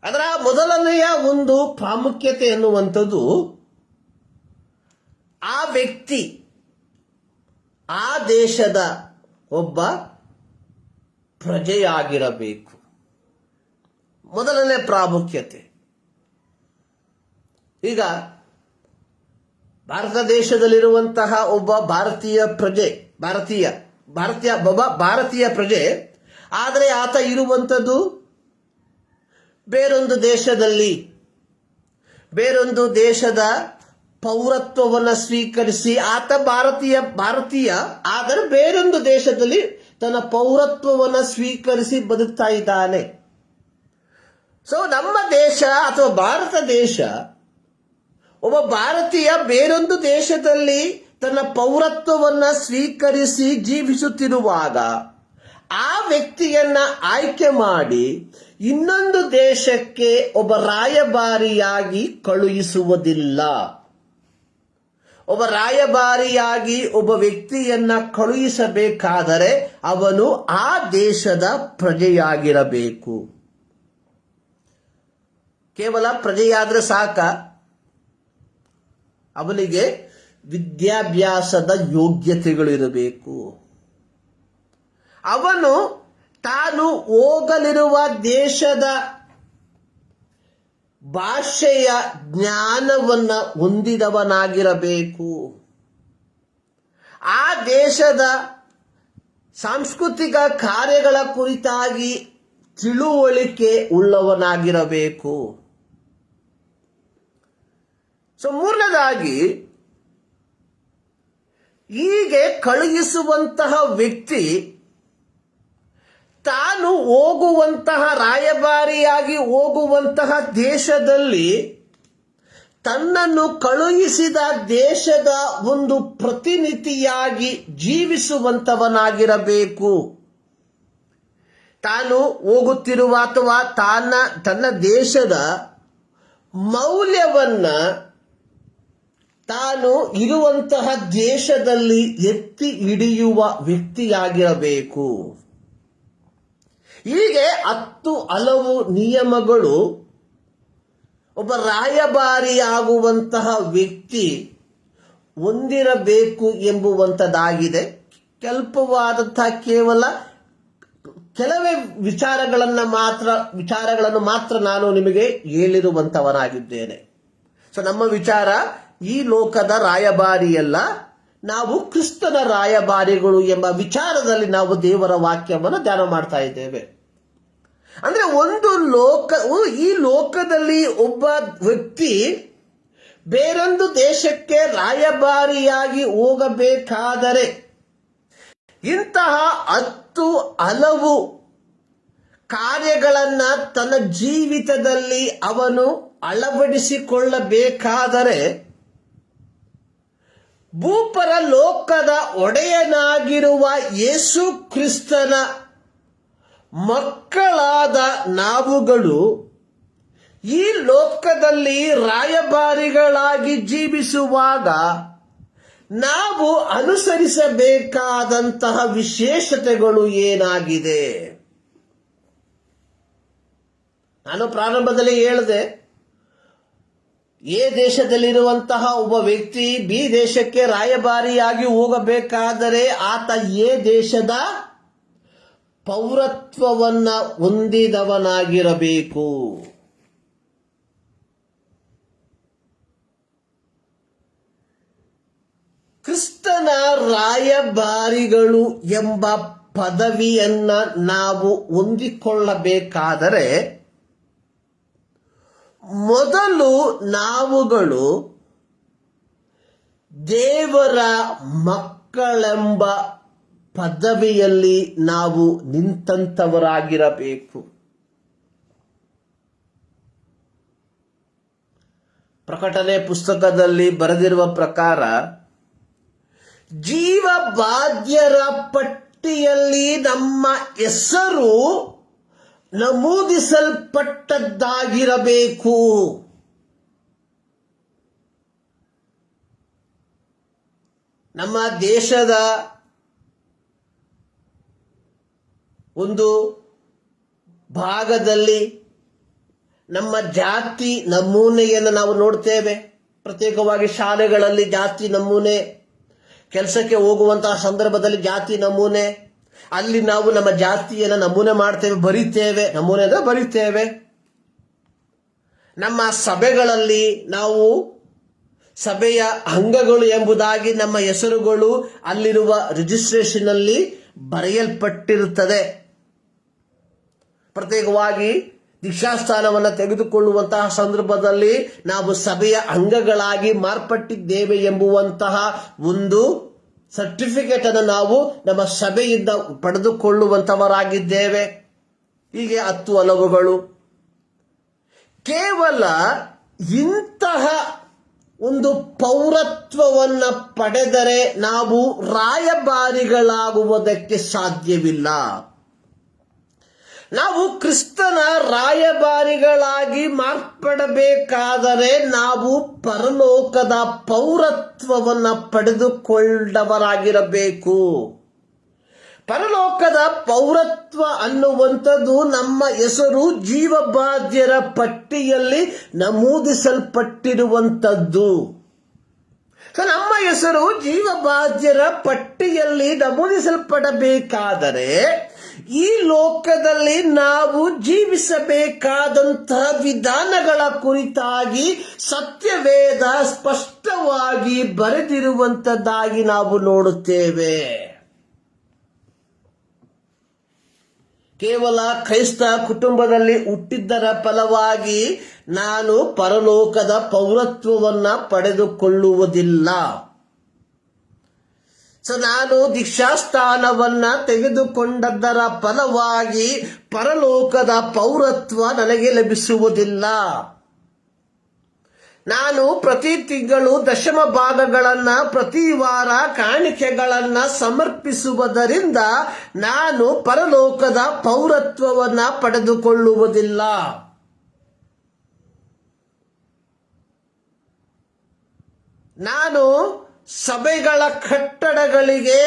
ಅದರ ಮೊದಲನೆಯ ಒಂದು ಪ್ರಾಮುಖ್ಯತೆ ಎನ್ನುವಂಥದ್ದು ಆ ವ್ಯಕ್ತಿ ಆ ದೇಶದ ಒಬ್ಬ ಪ್ರಜೆಯಾಗಿರಬೇಕು. ಮೊದಲನೇ ಪ್ರಾಮುಖ್ಯತೆ. ಈಗ ಭಾರತ ದೇಶದಲ್ಲಿರುವಂತಹ ಒಬ್ಬ ಭಾರತೀಯ ಪ್ರಜೆ, ಭಾರತೀಯ ಪ್ರಜೆ, ಆದರೆ ಆತ ಇರುವಂಥದ್ದು ಬೇರೊಂದು ದೇಶದ ಪೌರತ್ವವನ್ನು ಸ್ವೀಕರಿಸಿ ಆತ ಭಾರತೀಯ ಆದರೆ ಬೇರೊಂದು ದೇಶದಲ್ಲಿ ತನ್ನ ಪೌರತ್ವವನ್ನು ಸ್ವೀಕರಿಸಿ ಬದುಕ್ತಾ ಇದ್ದಾನೆ. ಸೊ ನಮ್ಮ ದೇಶ ಅಥವಾ ಭಾರತ ದೇಶ ಒಬ್ಬ ಭಾರತೀಯ ಬೇರೊಂದು ದೇಶದಲ್ಲಿ ತನ್ನ ಪೌರತ್ವವನ್ನು ಸ್ವೀಕರಿಸಿ ಜೀವಿಸುತ್ತಿರುವಾಗ ಆ ವ್ಯಕ್ತಿಯನ್ನ ಆಯ್ಕೆ ಮಾಡಿ ಇನ್ನೊಂದು ದೇಶಕ್ಕೆ ಒಬ್ಬ ರಾಯಭಾರಿಯಾಗಿ ಕಳುಹಿಸುವುದಿಲ್ಲ. ಒಬ್ಬ ರಾಯಭಾರಿಯಾಗಿ ಒಬ್ಬ ವ್ಯಕ್ತಿಯನ್ನ ಕಳುಹಿಸಬೇಕಾದರೆ ಅವನು ಆ ದೇಶದ ಪ್ರಜೆಯಾಗಿರಬೇಕು. ಕೇವಲ ಪ್ರಜೆಯಾದ್ರೆ ಸಾಕ? ಅವನಿಗೆ ವಿದ್ಯಾಭ್ಯಾಸದ ಯೋಗ್ಯತೆಗಳಿರಬೇಕು. ಅವನು ತಾನು ಹೋಗಲಿರುವ ದೇಶದ ಭಾಷೆಯ ಜ್ಞಾನವನ್ನ ಹೊಂದಿದವನಾಗಿರಬೇಕು. ಆ ದೇಶದ ಸಾಂಸ್ಕೃತಿಕ ಕಾರ್ಯಗಳ ಕುರಿತಾಗಿ ತಿಳುವಳಿಕೆ ಉಳ್ಳವನಾಗಿರಬೇಕು. ಸೊ ಮೂರನೇದಾಗಿ, ಹೀಗೆ ಕಳುಹಿಸುವಂತಹ ವ್ಯಕ್ತಿ ತಾನು ಹೋಗುವಂತಹ ರಾಯಭಾರಿಯಾಗಿ ಹೋಗುವಂತಹ ದೇಶದಲ್ಲಿ ತನ್ನನ್ನು ಕಳುಹಿಸಿದ ದೇಶದ ಒಂದು ಪ್ರತಿನಿಧಿಯಾಗಿ ಜೀವಿಸುವಂತವನಾಗಿರಬೇಕು. ತಾನು ಹೋಗುತ್ತಿರುವ ಅಥವಾ ತನ್ನ ದೇಶದ ಮೌಲ್ಯವನ್ನ ತಾನು ಇರುವಂತಹ ದೇಶದಲ್ಲಿ ಎತ್ತಿ ಹಿಡಿಯುವ ವ್ಯಕ್ತಿಯಾಗಿರಬೇಕು. ಹೀಗೆ 10 ಹಲವು ನಿಯಮಗಳು ಒಬ್ಬ ರಾಯಭಾರಿಯಾಗುವಂತಹ ವ್ಯಕ್ತಿ ಹೊಂದಿರಬೇಕು ಎಂಬುವಂಥದ್ದಾಗಿದೆ. ಕೆಲಪವಾದಂತಹ ಕೇವಲ ಕೆಲವೇ ವಿಚಾರಗಳನ್ನು ಮಾತ್ರ ನಾನು ನಿಮಗೆ ಹೇಳಿರುವಂತವನಾಗಿದ್ದೇನೆ. ಸೊ ನಮ್ಮ ವಿಚಾರ ಈ ಲೋಕದ ರಾಯಭಾರಿಯಲ್ಲ, ನಾವು ಕ್ರಿಸ್ತನ ರಾಯಭಾರಿಗಳು ಎಂಬ ವಿಚಾರದಲ್ಲಿ ನಾವು ದೇವರ ವಾಕ್ಯವನ್ನು ಧ್ಯಾನ ಮಾಡ್ತಾ ಇದ್ದೇವೆ. ಅಂದ್ರೆ ಈ ಲೋಕದಲ್ಲಿ ಒಬ್ಬ ವ್ಯಕ್ತಿ ಬೇರೊಂದು ದೇಶಕ್ಕೆ ರಾಯಭಾರಿಯಾಗಿ ಹೋಗಬೇಕಾದರೆ ಇಂತಹ 10 ಹಲವು ಕಾರ್ಯಗಳನ್ನ ತನ್ನ ಜೀವಿತದಲ್ಲಿ ಅವನು ಅಳವಡಿಸಿಕೊಳ್ಳಬೇಕಾದರೆ ಭೂಪರ ಲೋಕದ ಒಡೆಯನಾಗಿರುವ ಯೇಸು ಕ್ರಿಸ್ತನ ಮಕ್ಕಳಾದ ನಾವುಗಳು ಈ ಲೋಕದಲ್ಲಿ ರಾಯಭಾರಿಗಳಾಗಿ ಜೀವಿಸುವಾಗ ನಾವು ಅನುಸರಿಸಬೇಕಾದಂತಹ ವಿಶೇಷತೆಗಳು ಏನಾಗಿದೆ? ನಾನು ಪ್ರಾರಂಭದಲ್ಲಿ ಹೇಳಿದೆ, ಎ ದೇಶದಲ್ಲಿರುವಂತಹ ಒಬ್ಬ ವ್ಯಕ್ತಿ ಬಿ ದೇಶಕ್ಕೆ ರಾಯಭಾರಿಯಾಗಿ ಹೋಗಬೇಕಾದರೆ ಆತ ಎ ದೇಶದ ಪೌರತ್ವವನ್ನ ಹೊಂದಿದವನಾಗಿರಬೇಕು. ಕ್ರಿಸ್ತನ ರಾಯಭಾರಿಗಳು ಎಂಬ ಪದವಿಯನ್ನ ನಾವು ಹೊಂದಿಕೊಳ್ಳಬೇಕಾದರೆ ಮೊದಲು ನಾವುಗಳು ದೇವರ ಮಕ್ಕಳೆಂಬ ಪದವಿಯಲ್ಲಿ ನಾವು ನಿಂತಂತವರಾಗಿರಬೇಕು. ಪ್ರಕಟಣೆ ಪುಸ್ತಕದಲ್ಲಿ ಬರೆದಿರುವ ಪ್ರಕಾರ ಜೀವಬಾಧ್ಯರ ಪಟ್ಟಿಯಲ್ಲಿ ನಮ್ಮ ಹೆಸರು ನಮೂದಿಸಲ್ಪಟ್ಟದ್ದಾಗಿರಬೇಕು. ನಮ್ಮ ದೇಶದ ಒಂದು ಭಾಗದಲ್ಲಿ ನಮ್ಮ ಜಾತಿ ನಮೂನೆಯನ್ನು ನಾವು ನೋಡ್ತೇವೆ. ಪ್ರತ್ಯೇಕವಾಗಿ ಶಾಲೆಗಳಲ್ಲಿ ಜಾತಿ ನಮೂನೆ, ಕೆಲಸಕ್ಕೆ ಹೋಗುವಂತಹ ಸಂದರ್ಭದಲ್ಲಿ ಜಾತಿ ನಮೂನೆ, ಅಲ್ಲಿ ನಾವು ನಮ್ಮ ಜಾತಿಯನ್ನು ನಮೂನೆ ಮಾಡ್ತೇವೆ, ಬರಿತೇವೆ. ನಮ್ಮ ಸಭೆಗಳಲ್ಲಿ ನಾವು ಸಭೆಯ ಅಂಗಗಳು ಎಂಬುದಾಗಿ ನಮ್ಮ ಹೆಸರುಗಳು ಅಲ್ಲಿರುವ ರಿಜಿಸ್ಟ್ರೇಷನ್ ಅಲ್ಲಿ ಬರೆಯಲ್ಪಟ್ಟಿರುತ್ತದೆ. ಪ್ರತ್ಯೇಕವಾಗಿ ದೀಕ್ಷಾಸ್ಥಾನವನ್ನು ತೆಗೆದುಕೊಳ್ಳುವಂತಹ ಸಂದರ್ಭದಲ್ಲಿ ನಾವು ಸಭೆಯ ಅಂಗಗಳಾಗಿ ಮಾರ್ಪಟ್ಟಿದ್ದೇವೆ ಎಂಬುವಂತಹ ಒಂದು ಸರ್ಟಿಫಿಕೇಟ್ ಅನ್ನು ನಾವು ನಮ್ಮ ಸಭೆಯಿಂದ ಪಡೆದುಕೊಳ್ಳುವಂತವರಾಗಿದ್ದೇವೆ. ಹೀಗೆ 10 ಹಲವುಗಳು. ಕೇವಲ ಇಂತಹ ಒಂದು ಪೌರತ್ವವನ್ನ ಪಡೆದರೆ ನಾವು ರಾಯಭಾರಿಗಳಾಗುವುದಕ್ಕೆ ಸಾಧ್ಯವಿಲ್ಲ. ನಾವು ಕ್ರಿಸ್ತನ ರಾಯಭಾರಿಗಳಾಗಿ ಮಾರ್ಪಡಬೇಕಾದರೆ ನಾವು ಪರಲೋಕದ ಪೌರತ್ವವನ್ನು ಪಡೆದುಕೊಂಡವರಾಗಿರಬೇಕು. ಪರಲೋಕದ ಪೌರತ್ವ ಅನ್ನುವಂಥದ್ದು ನಮ್ಮ ಹೆಸರು ಜೀವಬಾಧ್ಯರ ಪಟ್ಟಿಯಲ್ಲಿ ನಮೂದಿಸಲ್ಪಟ್ಟಿರುವಂಥದ್ದು. ನಮ್ಮ ಹೆಸರು ಜೀವಬಾಧ್ಯರ ಪಟ್ಟಿಯಲ್ಲಿ ನಮೂದಿಸಲ್ಪಡಬೇಕಾದರೆ ಈ ಲೋಕದಲ್ಲಿ ನಾವು ಜೀವಿಸಬೇಕಾದಂತಹ ವಿಧಾನಗಳ ಕುರಿತಾಗಿ ಸತ್ಯವೇದ ಸ್ಪಷ್ಟವಾಗಿ ಬರೆದಿರುವಂತದ್ದಾಗಿ ನಾವು ನೋಡುತ್ತೇವೆ. ಕೇವಲ ಕ್ರೈಸ್ತ ಕುಟುಂಬದಲ್ಲಿ ಹುಟ್ಟಿದ್ದರ ಫಲವಾಗಿ ನಾನು ಪರಲೋಕದ ಪೌರತ್ವವನ್ನ ಪಡೆದುಕೊಳ್ಳುವುದಿಲ್ಲ. ನಾನು ದೀಕ್ಷಾಸ್ಥಾನವನ್ನ ತೆಗೆದುಕೊಂಡದ್ದರ ಫಲವಾಗಿ ಪರಲೋಕದ ಪೌರತ್ವ ನನಗೆ ಲಭಿಸುವುದಿಲ್ಲ. ನಾನು ಪ್ರತಿ ತಿಂಗಳು ದಶಮ ಭಾಗಗಳನ್ನ ಪ್ರತಿ ವಾರ ಕಾಣಿಕೆಗಳನ್ನ ಸಮರ್ಪಿಸುವುದರಿಂದ ನಾನು ಪರಲೋಕದ ಪೌರತ್ವವನ್ನ ಪಡೆದುಕೊಳ್ಳುವುದಿಲ್ಲ. ನಾನು ಸಭೆಗಳ ಕಟ್ಟಡಗಳಿಗೆ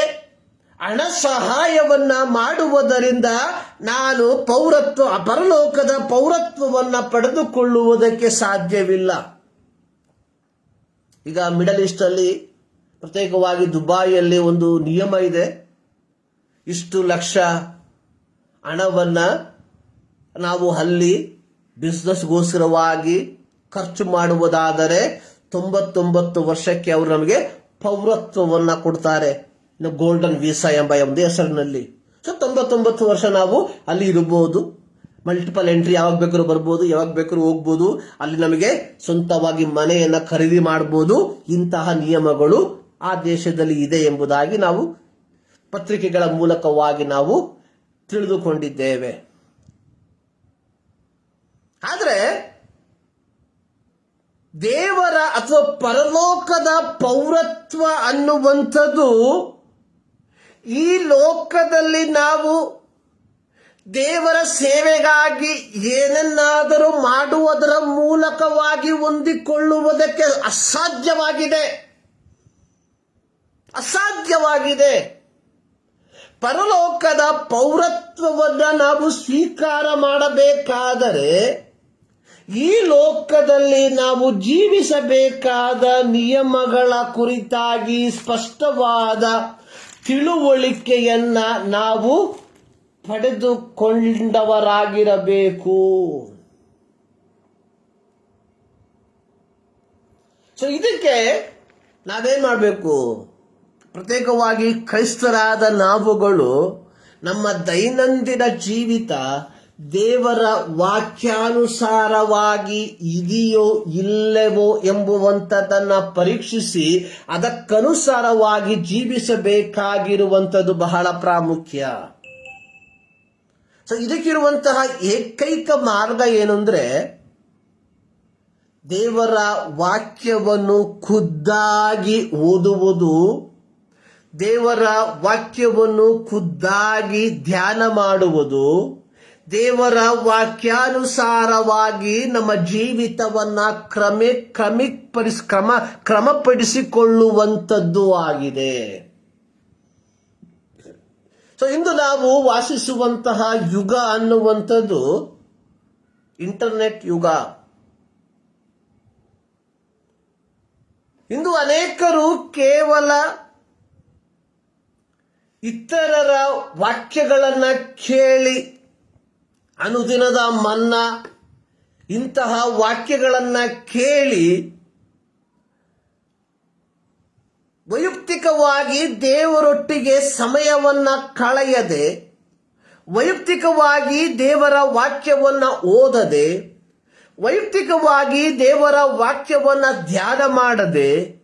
ಹಣ ಸಹಾಯವನ್ನ ಮಾಡುವುದರಿಂದ ನಾನು ಪರಲೋಕದ ಪೌರತ್ವವನ್ನ ಪಡೆದುಕೊಳ್ಳುವುದಕ್ಕೆ ಸಾಧ್ಯವಿಲ್ಲ. ಈಗ ಮಿಡಲ್ ಈಸ್ಟ್ ಅಲ್ಲಿ, ಪ್ರತ್ಯೇಕವಾಗಿ ದುಬಾಯಿಯಲ್ಲಿ ಒಂದು ನಿಯಮ ಇದೆ. ಇಷ್ಟು ಲಕ್ಷ ಹಣವನ್ನ ನಾವು ಅಲ್ಲಿ ಬಿಸ್ನೆಸ್ಗೋಸ್ಕರವಾಗಿ ಖರ್ಚು ಮಾಡುವುದಾದರೆ 99 ವರ್ಷಕ್ಕೆ ಅವರು ನಮಗೆ ಪೌರತ್ವವನ್ನ ಕೊಡ್ತಾರೆ, ಗೋಲ್ಡನ್ ವೀಸಾ ಎಂಬ ಒಂದು ಹೆಸರಿನಲ್ಲಿ. 99 ವರ್ಷ ನಾವು ಅಲ್ಲಿ ಇರಬಹುದು. ಮಲ್ಟಿಪಲ್ ಎಂಟ್ರಿ ಯಾವಾಗ ಬೇಕಾದ್ರೂ ಬರ್ಬೋದು, ಯಾವಾಗ ಬೇಕಾದ್ರೂ ಹೋಗ್ಬೋದು. ಅಲ್ಲಿ ನಮಗೆ ಸ್ವಂತವಾಗಿ ಮನೆಯನ್ನ ಖರೀದಿ ಮಾಡಬಹುದು. ಇಂತಹ ನಿಯಮಗಳು ಆ ದೇಶದಲ್ಲಿ ಇದೆ ಎಂಬುದಾಗಿ ನಾವು ಪತ್ರಿಕೆಗಳ ಮೂಲಕವಾಗಿ ನಾವು ತಿಳಿದುಕೊಂಡಿದ್ದೇವೆ. ಆದರೆ ದೇವರ ಅಥವಾ ಪರಲೋಕದ ಪೌರತ್ವ ಅನ್ನುವಂಥದ್ದು ಈ ಲೋಕದಲ್ಲಿ ನಾವು ದೇವರ ಸೇವೆಗಾಗಿ ಏನನ್ನಾದರೂ ಮಾಡುವುದರ ಮೂಲಕವಾಗಿ ಹೊಂದಿಕೊಳ್ಳುವುದಕ್ಕೆ ಅಸಾಧ್ಯವಾಗಿದೆ. ಪರಲೋಕದ ಪೌರತ್ವವನ್ನು ನಾವು ಸ್ವೀಕಾರ ಮಾಡಬೇಕಾದರೆ ಈ ಲೋಕದಲ್ಲಿ ನಾವು ಜೀವಿಸಬೇಕಾದ ನಿಯಮಗಳ ಕುರಿತಾಗಿ ಸ್ಪಷ್ಟವಾದ ತಿಳುವಳಿಕೆಯನ್ನ ನಾವು ಪಡೆದುಕೊಂಡವರಾಗಿರಬೇಕು. ಇದಕ್ಕೆ ನಾವೇನ್ ಮಾಡಬೇಕು? ಪ್ರತ್ಯೇಕವಾಗಿ ಕ್ರೈಸ್ತರಾದ ನಾವುಗಳು ನಮ್ಮ ದೈನಂದಿನ ಜೀವಿತ ದೇವರ ವಾಕ್ಯಾನುಸಾರವಾಗಿ ಇದೆಯೋ ಇಲ್ಲವೋ ಎಂಬುವಂಥದ್ದನ್ನ ಪರೀಕ್ಷಿಸಿ ಅದಕ್ಕನುಸಾರವಾಗಿ ಜೀವಿಸಬೇಕಾಗಿರುವಂಥದ್ದು ಬಹಳ ಪ್ರಾಮುಖ್ಯ. ಇದಕ್ಕಿರುವಂತಹ ಏಕೈಕ ಮಾರ್ಗ ಏನಂದ್ರೆ ದೇವರ ವಾಕ್ಯವನ್ನು ಖುದ್ದಾಗಿ ಓದುವುದು, ದೇವರ ವಾಕ್ಯವನ್ನು ಖುದ್ದಾಗಿ ಧ್ಯಾನ ಮಾಡುವುದು, ದೇವರ ವಾಕ್ಯಾನುಸಾರವಾಗಿ ನಮ್ಮ ಜೀವಿತವನ್ನ ಕ್ರಮಪಡಿಸಿಕೊಳ್ಳುವಂಥದ್ದು ಆಗಿದೆ. ಇಂದು ನಾವು ವಾಸಿಸುವಂತಹ ಯುಗ ಅನ್ನುವಂಥದ್ದು ಇಂಟರ್ನೆಟ್ ಯುಗ. ಇಂದು ಅನೇಕರು ಕೇವಲ ಇತರರ ವಾಕ್ಯಗಳನ್ನ ಕೇಳಿ ಅನುದಿನದ ಮನ್ನಾ ಇಂತಹ ವಾಕ್ಯಗಳನ್ನ ಕೇಳಿ ವೈಯಕ್ತಿಕವಾಗಿ ದೇವರೊಟ್ಟಿಗೆ ಸಮಯವನ್ನ ಕಳೆಯದೆ ವೈಯಕ್ತಿಕವಾಗಿ ದೇವರ ವಾಕ್ಯವನ್ನ ಓದದೆ, ವೈಯಕ್ತಿಕವಾಗಿ ದೇವರ ವಾಕ್ಯವನ್ನ ಧ್ಯಾನ ಮಾಡದೆ,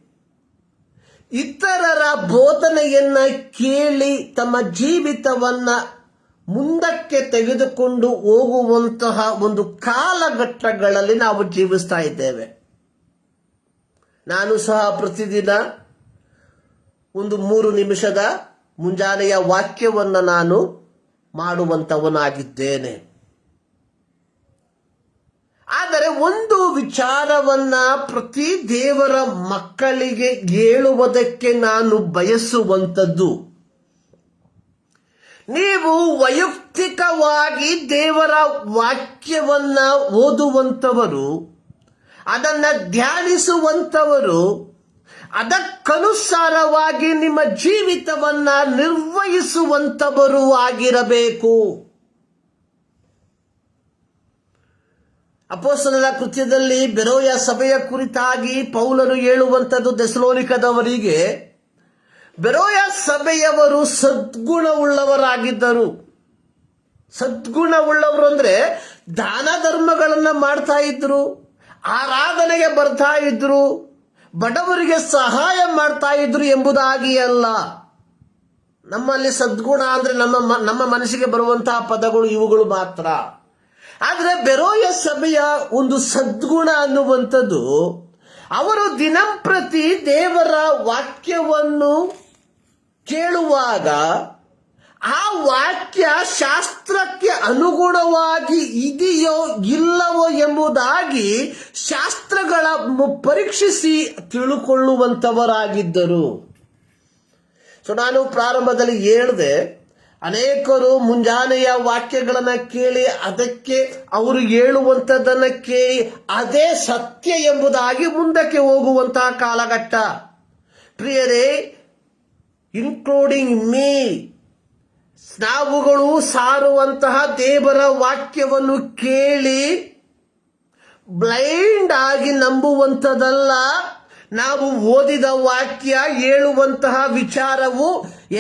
ಇತರರ ಬೋಧನೆಯನ್ನ ಕೇಳಿ ತಮ್ಮ ಜೀವಿತವನ್ನ ಮುಂದಕ್ಕೆ ತೆಗೆದುಕೊಂಡು ಹೋಗುವಂತಹ ಒಂದು ಕಾಲಘಟ್ಟಗಳಲ್ಲಿ ನಾವು ಜೀವಿಸ್ತಾ ಇದ್ದೇವೆ. ನಾನು ಸಹ ಪ್ರತಿದಿನ ಒಂದು 3 ನಿಮಿಷದ ಮುಂಜಾನೆಯ ವಾಕ್ಯವನ್ನ ನಾನು ಮಾಡುವಂತವನಾಗಿದ್ದೇನೆ. ಆದರೆ ಒಂದು ವಿಚಾರವನ್ನ ಪ್ರತಿ ದೇವರ ಮಕ್ಕಳಿಗೆ ಹೇಳುವುದಕ್ಕೆ ನಾನು ಬಯಸುವಂಥದ್ದು, ನೀವು ವೈಯಕ್ತಿಕವಾಗಿ ದೇವರ ವಾಕ್ಯವನ್ನ ಓದುವಂಥವರು, ಅದನ್ನ ಧ್ಯಾನಿಸುವಂಥವರು, ಅದಕ್ಕನುಸಾರವಾಗಿ ನಿಮ್ಮ ಜೀವಿತವನ್ನ ನಿರ್ವಹಿಸುವಂಥವರು ಆಗಿರಬೇಕು. ಅಪೊಸ್ತಲರ ಕೃತ್ಯದಲ್ಲಿ ಬೆರೋಯ ಸಭೆಯ ಕುರಿತಾಗಿ ಪೌಲನು ಹೇಳುವಂಥದ್ದು ಥೆಸಲೋನಿಕದವರಿಗೆ, ಬೆರೋಯ ಸಭೆಯವರು ಸದ್ಗುಣವುಳ್ಳವರಾಗಿದ್ದರು. ಸದ್ಗುಣವುಳ್ಳವರು ಅಂದ್ರೆ ದಾನ ಧರ್ಮಗಳನ್ನ ಮಾಡ್ತಾ ಇದ್ರು, ಆರಾಧನೆಗೆ ಬರ್ತಾ ಇದ್ರು, ಬಡವರಿಗೆ ಸಹಾಯ ಮಾಡ್ತಾ ಇದ್ರು ಎಂಬುದಾಗಿ ಅಲ್ಲ. ನಮ್ಮಲ್ಲಿ ಸದ್ಗುಣ ಅಂದ್ರೆ ನಮ್ಮ ಮನಸ್ಸಿಗೆ ಬರುವಂತಹ ಪದಗಳು ಇವುಗಳು ಮಾತ್ರ. ಆದರೆ ಬೆರೋಯ ಸಭೆಯ ಒಂದು ಸದ್ಗುಣ ಅನ್ನುವಂಥದ್ದು, ಅವರು ದಿನಂಪ್ರತಿ ದೇವರ ವಾಕ್ಯವನ್ನು ಕೇಳುವಾಗ ಆ ವಾಕ್ಯ ಶಾಸ್ತ್ರಕ್ಕೆ ಅನುಗುಣವಾಗಿ ಇದೆಯೋ ಇಲ್ಲವೋ ಎಂಬುದಾಗಿ ಶಾಸ್ತ್ರಗಳ ಪರೀಕ್ಷಿಸಿ ತಿಳುಕೊಳ್ಳುವಂತವರಾಗಿದ್ದರು. ನಾನು ಪ್ರಾರಂಭದಲ್ಲಿ ಹೇಳಿದೆ, ಅನೇಕರು ಮುಂಜಾನೆಯ ವಾಕ್ಯಗಳನ್ನ ಕೇಳಿ ಅದಕ್ಕೆ ಅವರು ಹೇಳುವಂಥದ್ದನ್ನ ಕೇಳಿ ಅದೇ ಸತ್ಯ ಎಂಬುದಾಗಿ ಮುಂದಕ್ಕೆ ಹೋಗುವಂತಹ ಕಾಲಘಟ್ಟ. ಪ್ರಿಯರೇ, ಇನ್ಕ್ಲೂಡಿಂಗ್ ಮೀ, ನಾವುಗಳು ಸಾರುವಂತಹ ದೇವರ ವಾಕ್ಯವನ್ನು ಕೇಳಿ ಬ್ಲೈಂಡ್ ಆಗಿ ನಂಬುವಂಥದ್ದಲ್ಲ. ನಾವು ಓದಿದ ವಾಕ್ಯ ಹೇಳುವಂತಹ ವಿಚಾರವು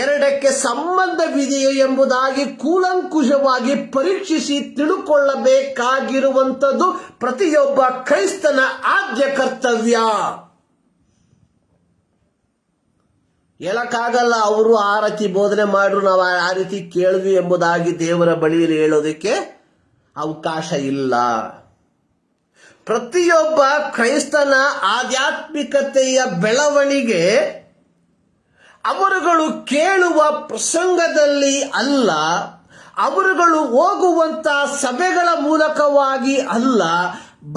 ಎರಡಕ್ಕೆ ಸಂಬಂಧವಿದೆಯೋ ಎಂಬುದಾಗಿ ಕೂಲಂಕುಷವಾಗಿ ಪರೀಕ್ಷಿಸಿ ತಿಳುಕೊಳ್ಳಬೇಕಾಗಿರುವಂಥದ್ದು ಪ್ರತಿಯೊಬ್ಬ ಕ್ರೈಸ್ತನ ಆದ್ಯ ಕರ್ತವ್ಯ. ಹೇಳಕ್ಕಾಗಲ್ಲ ಅವರು ಆ ರೀತಿ ಬೋಧನೆ ಮಾಡ್ರು, ನಾವು ಆ ರೀತಿ ಕೇಳಿದ್ವಿ ಎಂಬುದಾಗಿ ದೇವರ ಬಳಿಯಲ್ಲಿ ಹೇಳೋದಕ್ಕೆ ಅವಕಾಶ ಇಲ್ಲ. ಪ್ರತಿಯೊಬ್ಬ ಕ್ರೈಸ್ತನ ಆಧ್ಯಾತ್ಮಿಕತೆಯ ಬೆಳವಣಿಗೆ ಅವರುಗಳು ಕೇಳುವ ಪ್ರಸಂಗದಲ್ಲಿ ಅಲ್ಲ, ಅವರುಗಳು ಹೋಗುವಂತ ಸಭೆಗಳ ಮೂಲಕವಾಗಿ ಅಲ್ಲ,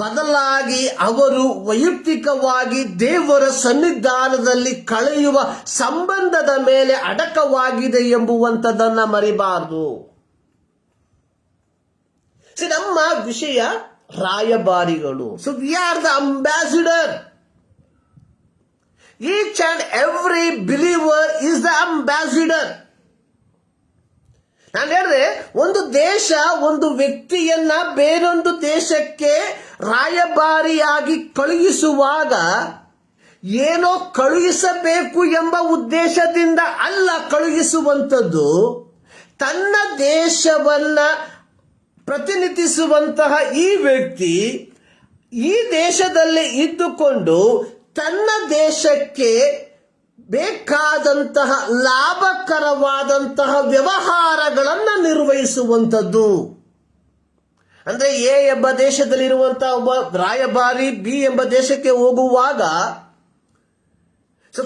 ಬದಲಾಗಿ ಅವರು ವೈಯಕ್ತಿಕವಾಗಿ ದೇವರ ಸನ್ನಿಧಾನದಲ್ಲಿ ಕಳೆಯುವ ಸಂಬಂಧದ ಮೇಲೆ ಅಡಕವಾಗಿದೆ ಎಂಬುವಂಥದ್ದನ್ನ ಮರಿಬಾರದು. ನಮ್ಮ ವಿಷಯ ರಾಯಭಾರಿಗಳು. So we are the ambassador. Each and every believer is the ambassador. ನಾನು ಹೇಳಿದೆ, ಒಂದು ದೇಶ ಒಂದು ವ್ಯಕ್ತಿಯನ್ನ ಬೇರೊಂದು ದೇಶಕ್ಕೆ ರಾಯಭಾರಿಯಾಗಿ ಕಳುಹಿಸುವಾಗ ಏನೋ ಕಳುಹಿಸಬೇಕು ಎಂಬ ಉದ್ದೇಶದಿಂದ ಅಲ್ಲ ಕಳುಹಿಸುವಂಥದ್ದು. ತನ್ನ ದೇಶವನ್ನ ಪ್ರತಿನಿಧಿಸುವಂತಹ ಈ ವ್ಯಕ್ತಿ ಈ ದೇಶದಲ್ಲಿ ಇದ್ದುಕೊಂಡು ತನ್ನ ದೇಶಕ್ಕೆ ಬೇಕಾದಂತಹ ಲಾಭಕರವಾದಂತಹ ವ್ಯವಹಾರಗಳನ್ನು ನಿರ್ವಹಿಸುವಂಥದ್ದು. ಅಂದ್ರೆ ಎ ಎಂಬ ದೇಶದಲ್ಲಿರುವಂತಹ ಒಬ್ಬ ರಾಯಭಾರಿ ಬಿ ಎಂಬ ದೇಶಕ್ಕೆ ಹೋಗುವಾಗ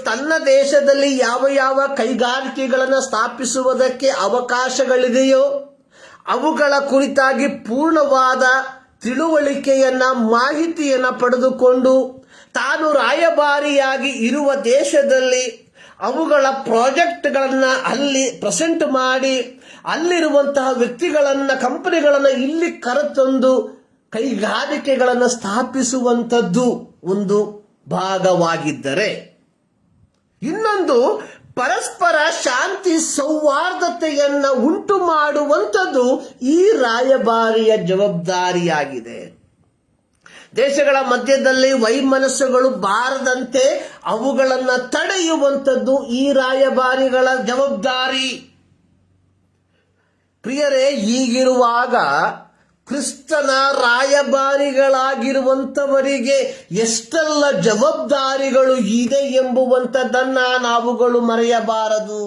ತನ್ನ ದೇಶದಲ್ಲಿ ಯಾವ ಯಾವ ಕೈಗಾರಿಕೆಗಳನ್ನು ಸ್ಥಾಪಿಸುವುದಕ್ಕೆ ಅವಕಾಶಗಳಿದೆಯೋ ಅವುಗಳ ಕುರಿತಾಗಿ ಪೂರ್ಣವಾದ ತಿಳುವಳಿಕೆಯನ್ನ ಮಾಹಿತಿಯನ್ನ ಪಡೆದುಕೊಂಡು ತಾನು ರಾಯಭಾರಿಯಾಗಿ ಇರುವ ದೇಶದಲ್ಲಿ ಅವುಗಳ ಪ್ರಾಜೆಕ್ಟ್ಗಳನ್ನ ಅಲ್ಲಿ ಪ್ರೆಸೆಂಟ್ ಮಾಡಿ ಅಲ್ಲಿರುವಂತಹ ವ್ಯಕ್ತಿಗಳನ್ನ ಕಂಪನಿಗಳನ್ನ ಇಲ್ಲಿ ಕರೆತಂದು ಕೈಗಾರಿಕೆಗಳನ್ನು ಸ್ಥಾಪಿಸುವಂಥದ್ದು ಒಂದು ಭಾಗವಾಗಿದ್ದರೆ, ಇನ್ನೊಂದು ಪರಸ್ಪರ ಶಾಂತಿ ಸೌಹಾರ್ದತೆಯನ್ನ ಉಂಟು ಮಾಡುವಂಥದ್ದು ಈ ರಾಯಭಾರಿಯ ಜವಾಬ್ದಾರಿಯಾಗಿದೆ. ದೇಶಗಳ ಮಧ್ಯದಲ್ಲಿ ವೈಮನಸ್ಸುಗಳು ಬಾರದಂತೆ ಅವುಗಳನ್ನ ತಡೆಯುವಂಥದ್ದು ಈ ರಾಯಭಾರಿಗಳ ಜವಾಬ್ದಾರಿ. ಪ್ರಿಯರೇ, ಹೀಗಿರುವಾಗ ಕ್ರಿಸ್ತನ ರಾಯಭಾರಿಗಳಾಗಿರುವಂಥವರಿಗೆ ಎಷ್ಟೆಲ್ಲ ಜವಾಬ್ದಾರಿಗಳು ಇದೆ ಎಂಬುವಂಥದ್ದನ್ನ ನಾವುಗಳು ಮರೆಯಬಾರದು.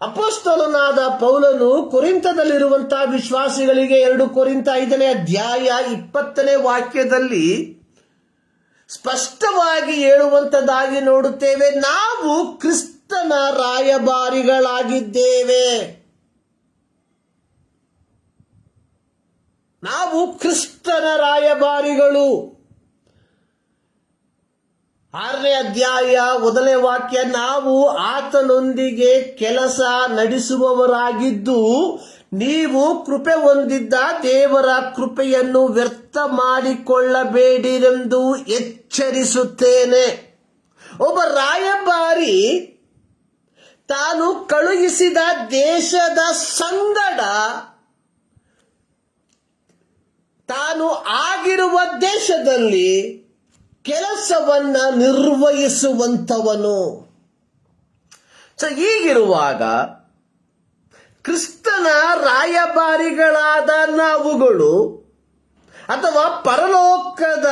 ಅಪೊಸ್ತಲನಾದ ಪೌಲನು ಕೊರಿಂಥದಲ್ಲಿರುವಂತಹ ವಿಶ್ವಾಸಿಗಳಿಗೆ 2 ಕೊರಿಂಥ 5ನೇ ಅಧ್ಯಾಯ 20ನೇ ವಾಕ್ಯದಲ್ಲಿ ಸ್ಪಷ್ಟವಾಗಿ ಹೇಳುವಂಥದ್ದಾಗಿ ನೋಡುತ್ತೇವೆ. ನಾವು ಕ್ರಿಸ್ತನ ರಾಯಭಾರಿಗಳಾಗಿದ್ದೇವೆ. ನಾವು ಕ್ರಿಸ್ತನ ರಾಯಭಾರಿಗಳು. 6ನೇ ಅಧ್ಯಾಯ 1ನೇ ವಾಕ್ಯ, ನಾವು ಆತನೊಂದಿಗೆ ಕೆಲಸ ನಡೆಸುವವರಾಗಿದ್ದು ನೀವು ಕೃಪೆ ಹೊಂದಿದ್ದ ದೇವರ ಕೃಪೆಯನ್ನು ವ್ಯರ್ಥ ಮಾಡಿಕೊಳ್ಳಬೇಡಿರೆಂದು ಎಚ್ಚರಿಸುತ್ತೇನೆ. ಒಬ್ಬ ರಾಯಭಾರಿ ತಾನು ಕಳುಹಿಸಿದ ದೇಶದ ಸಂಗಡ ತಾನು ಆಗಿರುವ ದೇಶದಲ್ಲಿ ಕೆಲಸವನ್ನ ನಿರ್ವಹಿಸುವಂಥವನು. ಹೀಗಿರುವಾಗ ಕ್ರಿಸ್ತನ ರಾಯಭಾರಿಗಳಾದ ನಾವುಗಳು ಅಥವಾ ಪರಲೋಕದ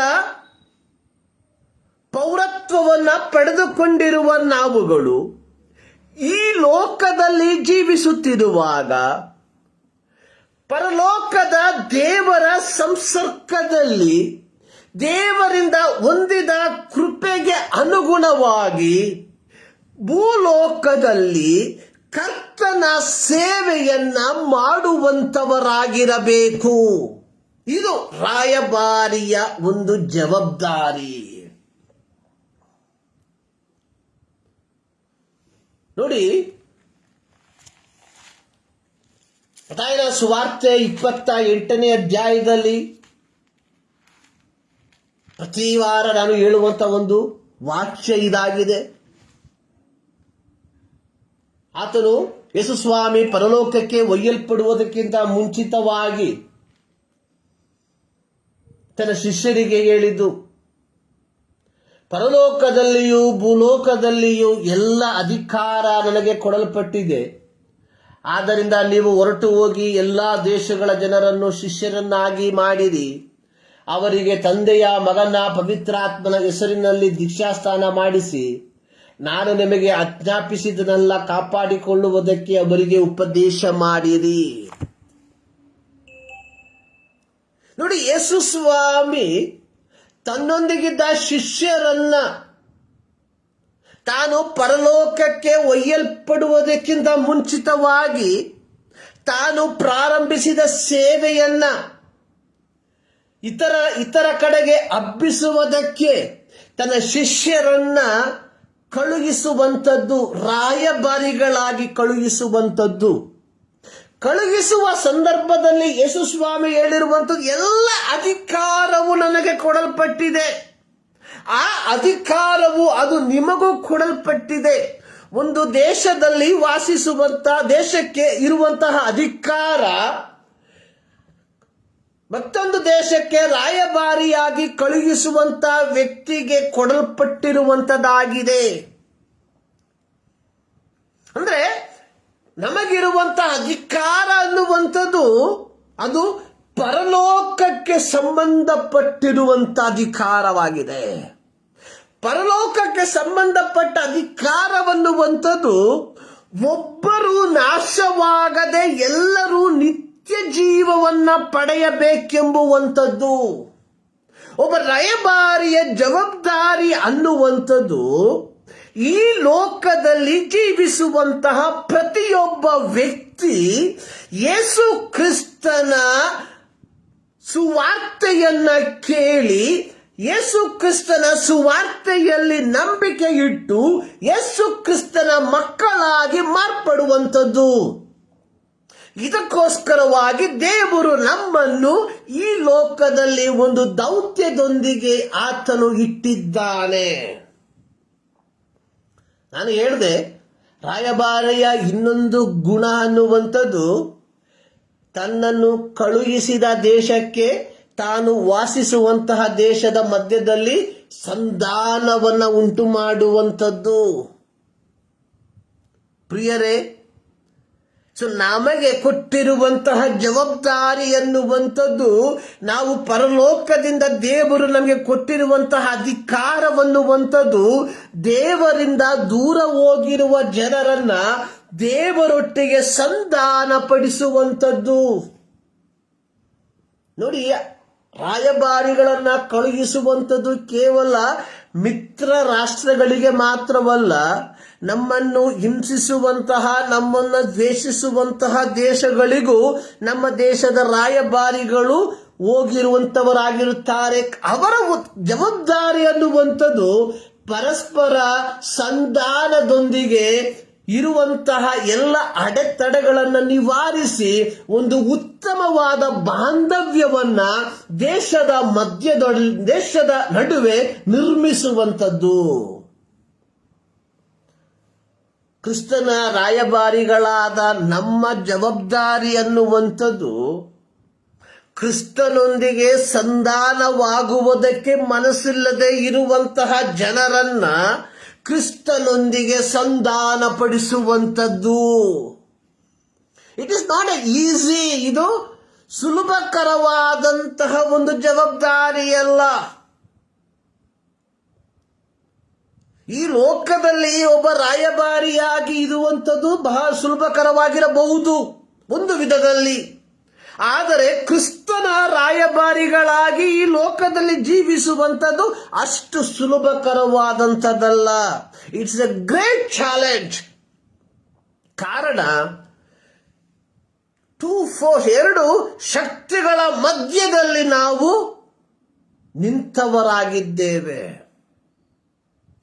ಪೌರತ್ವವನ್ನು ಪಡೆದುಕೊಂಡಿರುವ ನಾವುಗಳು ಈ ಲೋಕದಲ್ಲಿ ಜೀವಿಸುತ್ತಿರುವಾಗ ಪರಲೋಕದ ದೇವರ ಸಂಸರ್ಗದಲ್ಲಿ ದೇವರಿಂದ ಹೊಂದಿದ ಕೃಪೆಗೆ ಅನುಗುಣವಾಗಿ ಭೂಲೋಕದಲ್ಲಿ ಕರ್ತನ ಸೇವೆಯನ್ನ ಮಾಡುವಂತವರಾಗಿರಬೇಕು. ಇದು ರಾಯಭಾರಿಯ ಒಂದು ಜವಾಬ್ದಾರಿ. ನೋಡಿ, ಮತ್ತಾಯನ ಸುವಾರ್ತೆ 28ನೇ ಅಧ್ಯಾಯದಲ್ಲಿ ಪ್ರತಿ ವಾರ ನಾನು ಹೇಳುವಂತ ಒಂದು ವಾಕ್ಯ ಇದಾಗಿದೆ. ಆತನು ಯೇಸುಸ್ವಾಮಿ ಪರಲೋಕಕ್ಕೆ ಒಯ್ಯಲ್ಪಡುವುದಕ್ಕಿಂತ ಮುಂಚಿತವಾಗಿ ತನ್ನ ಶಿಷ್ಯರಿಗೆ ಹೇಳಿದ್ದು, ಪರಲೋಕದಲ್ಲಿಯೂ ಭೂಲೋಕದಲ್ಲಿಯೂ ಎಲ್ಲ ಅಧಿಕಾರ ನನಗೆ ಕೊಡಲ್ಪಟ್ಟಿದೆ. ಆದ್ದರಿಂದ ನೀವು ಹೊರಟು ಹೋಗಿ ಎಲ್ಲ ದೇಶಗಳ ಜನರನ್ನು ಶಿಷ್ಯರನ್ನಾಗಿ ಮಾಡಿರಿ. ಅವರಿಗೆ ತಂದೆಯ, ಮಗನ, ಪವಿತ್ರಾತ್ಮನ ಹೆಸರಿನಲ್ಲಿ ದೀಕ್ಷಾಸ್ನಾನ ಮಾಡಿಸಿ ನಾನು ನಿಮಗೆ ಆಜ್ಞಾಪಿಸಿದನ್ನೆಲ್ಲ ಕಾಪಾಡಿಕೊಳ್ಳುವುದಕ್ಕೆ ಅವರಿಗೆ ಉಪದೇಶ ಮಾಡಿರಿ. ನೋಡಿ, ಯೇಸು ಸ್ವಾಮಿ ತನ್ನೊಂದಿಗಿದ್ದ ಶಿಷ್ಯರನ್ನ ತಾನು ಪರಲೋಕಕ್ಕೆ ಒಯ್ಯಲ್ಪಡುವುದಕ್ಕಿಂತ ಮುಂಚಿತವಾಗಿ ತಾನು ಪ್ರಾರಂಭಿಸಿದ ಸೇವೆಯನ್ನ ಇತರ ಕಡೆಗೆ ಹಬ್ಬಿಸುವುದಕ್ಕೆ ತನ್ನ ಶಿಷ್ಯರನ್ನ ಕಳುಹಿಸುವಂಥದ್ದು, ರಾಯಭಾರಿಗಳಾಗಿ ಕಳುಹಿಸುವಂಥದ್ದು. ಕಳುಹಿಸುವ ಸಂದರ್ಭದಲ್ಲಿ ಯೇಸು ಸ್ವಾಮಿ ಹೇಳಿರುವಂಥದ್ದು, ಎಲ್ಲ ಅಧಿಕಾರವು ನನಗೆ ಕೊಡಲ್ಪಟ್ಟಿದೆ. ಆ ಅಧಿಕಾರವು ಅದು ನಿಮಗೂ ಕೊಡಲ್ಪಟ್ಟಿದೆ. ಒಂದು ದೇಶದಲ್ಲಿ ದೇಶಕ್ಕೆ ಇರುವಂತಹ ಅಧಿಕಾರ ಮತ್ತೊಂದು ದೇಶಕ್ಕೆ ರಾಯಭಾರಿಯಾಗಿ ಕಳುಹಿಸುವಂತಹ ವ್ಯಕ್ತಿಗೆ ಕೊಡಲ್ಪಟ್ಟಿರುವಂತದ್ದಾಗಿದೆ. ಅಂದ್ರೆ ನಮಗಿರುವಂತಹ ಅಧಿಕಾರ ಅನ್ನುವಂಥದ್ದು ಅದು ಪರಲೋಕಕ್ಕೆ ಸಂಬಂಧಪಟ್ಟಿರುವಂತ ಅಧಿಕಾರವಾಗಿದೆ. ಪರಲೋಕಕ್ಕೆ ಸಂಬಂಧಪಟ್ಟ ಅಧಿಕಾರವನ್ನುವಂಥದ್ದು ಒಬ್ಬರು ನಾಶವಾಗದೆ ಎಲ್ಲರೂ ನಿತ್ಯ ಜೀವವನ್ನ ಪಡೆಯಬೇಕೆಂಬುವಂಥದ್ದು. ಒಬ್ಬ ರಾಯಭಾರಿಯ ಜವಾಬ್ದಾರಿ ಅನ್ನುವಂಥದ್ದು ಈ ಲೋಕದಲ್ಲಿ ಜೀವಿಸುವಂತಹ ಪ್ರತಿಯೊಬ್ಬ ವ್ಯಕ್ತಿ ಯೇಸು ಕ್ರಿಸ್ತನ ಸುವಾರ್ತೆಯನ್ನ ಕೇಳಿ ಯೇಸು ಕ್ರಿಸ್ತನ ಸುವಾರ್ತೆಯಲ್ಲಿ ನಂಬಿಕೆ ಇಟ್ಟು ಯೇಸು ಕ್ರಿಸ್ತನ ಮಕ್ಕಳಾಗಿ ಮಾರ್ಪಡುವಂಥದ್ದು. ಇದಕ್ಕೋಸ್ಕರವಾಗಿ ದೇವರು ನಮ್ಮನ್ನು ಈ ಲೋಕದಲ್ಲಿ ಒಂದು ದೌತ್ಯದೊಂದಿಗೆ ಆತನು ಇಟ್ಟಿದ್ದಾನೆ. ನಾನು ಹೇಳಿದೆ, ರಾಯಭಾರಿಯ ಇನ್ನೊಂದು ಗುಣ ಅನ್ನುವಂಥದ್ದು ತನ್ನನ್ನು ಕಳುಹಿಸಿದ ದೇಶಕ್ಕೆ ತಾನು ವಾಸಿಸುವಂತಹ ದೇಶದ ಮಧ್ಯದಲ್ಲಿ ಸಂಧಾನವನ್ನ ಉಂಟು ಮಾಡುವಂಥದ್ದು. ಪ್ರಿಯರೇ, ನಮಗೆ ಕೊಟ್ಟಿರುವಂತಹ ಜವಾಬ್ದಾರಿ ಎನ್ನುವಂಥದ್ದು, ನಾವು ಪರಲೋಕದಿಂದ ದೇವರು ನಮಗೆ ಕೊಟ್ಟಿರುವಂತಹ ಅಧಿಕಾರವನ್ನುವಂಥದ್ದು, ದೇವರಿಂದ ದೂರ ಹೋಗಿರುವ ಜನರನ್ನ ದೇವರೊಟ್ಟಿಗೆ ಸಂಧಾನ ಪಡಿಸುವಂಥದ್ದು. ನೋಡಿ, ರಾಯಭಾರಿಗಳನ್ನ ಕಳುಹಿಸುವಂಥದ್ದು ಕೇವಲ ಮಿತ್ರ ರಾಷ್ಟ್ರಗಳಿಗೆ ಮಾತ್ರವಲ್ಲ, ನಮ್ಮನ್ನು ಹಿಂಸಿಸುವಂತಹ, ನಮ್ಮನ್ನು ದ್ವೇಷಿಸುವಂತಹ ದೇಶಗಳಿಗೂ ನಮ್ಮ ದೇಶದ ರಾಯಭಾರಿಗಳು ಹೋಗಿರುವಂತವರಾಗಿರುತ್ತಾರೆ. ಅವರ ಜವಾಬ್ದಾರಿ ಅನ್ನುವಂಥದ್ದು ಪರಸ್ಪರ ಸಂಧಾನದೊಂದಿಗೆ ಇರುವಂತಹ ಎಲ್ಲ ಅಡೆತಡೆಗಳನ್ನು ನಿವಾರಿಸಿ ಒಂದು ಉತ್ತಮವಾದ ಬಾಂಧವ್ಯವನ್ನ ದೇಶದ ನಡುವೆ ನಿರ್ಮಿಸುವಂಥದ್ದು. ಕ್ರಿಸ್ತನ ರಾಯಭಾರಿಗಳಾದ ನಮ್ಮ ಜವಾಬ್ದಾರಿ ಅನ್ನುವಂಥದ್ದು, ಕ್ರಿಸ್ತನೊಂದಿಗೆ ಸಂಧಾನವಾಗುವುದಕ್ಕೆ ಮನಸ್ಸಿಲ್ಲದೆ ಇರುವಂತಹ ಜನರನ್ನ ಕ್ರಿಸ್ತನೊಂದಿಗೆ ಸಂಧಾನ ಪಡಿಸುವಂಥದ್ದು. It is not easy. ಇದು ಸುಲಭಕರವಾದಂತಹ ಒಂದು ಜವಾಬ್ದಾರಿಯಲ್ಲ. ಈ ಲೋಕದಲ್ಲಿ ಒಬ್ಬ ರಾಯಭಾರಿಯಾಗಿ ಇರುವಂಥದ್ದು ಬಹಳ ಸುಲಭಕರವಾಗಿರಬಹುದು ಒಂದು ವಿಧದಲ್ಲಿ, ಆದರೆ ಕ್ರಿಸ್ತನ ರಾಯಭಾರಿಗಳಾಗಿ ಈ ಲೋಕದಲ್ಲಿ ಜೀವಿಸುವಂಥದ್ದು ಅಷ್ಟು ಸುಲಭಕರವಾದಂಥದ್ದಲ್ಲ. It's a great challenge. ಕಾರಣ, ಎರಡು ಶಕ್ತಿಗಳ ಮಧ್ಯದಲ್ಲಿ ನಾವು ನಿಂತವರಾಗಿದ್ದೇವೆ.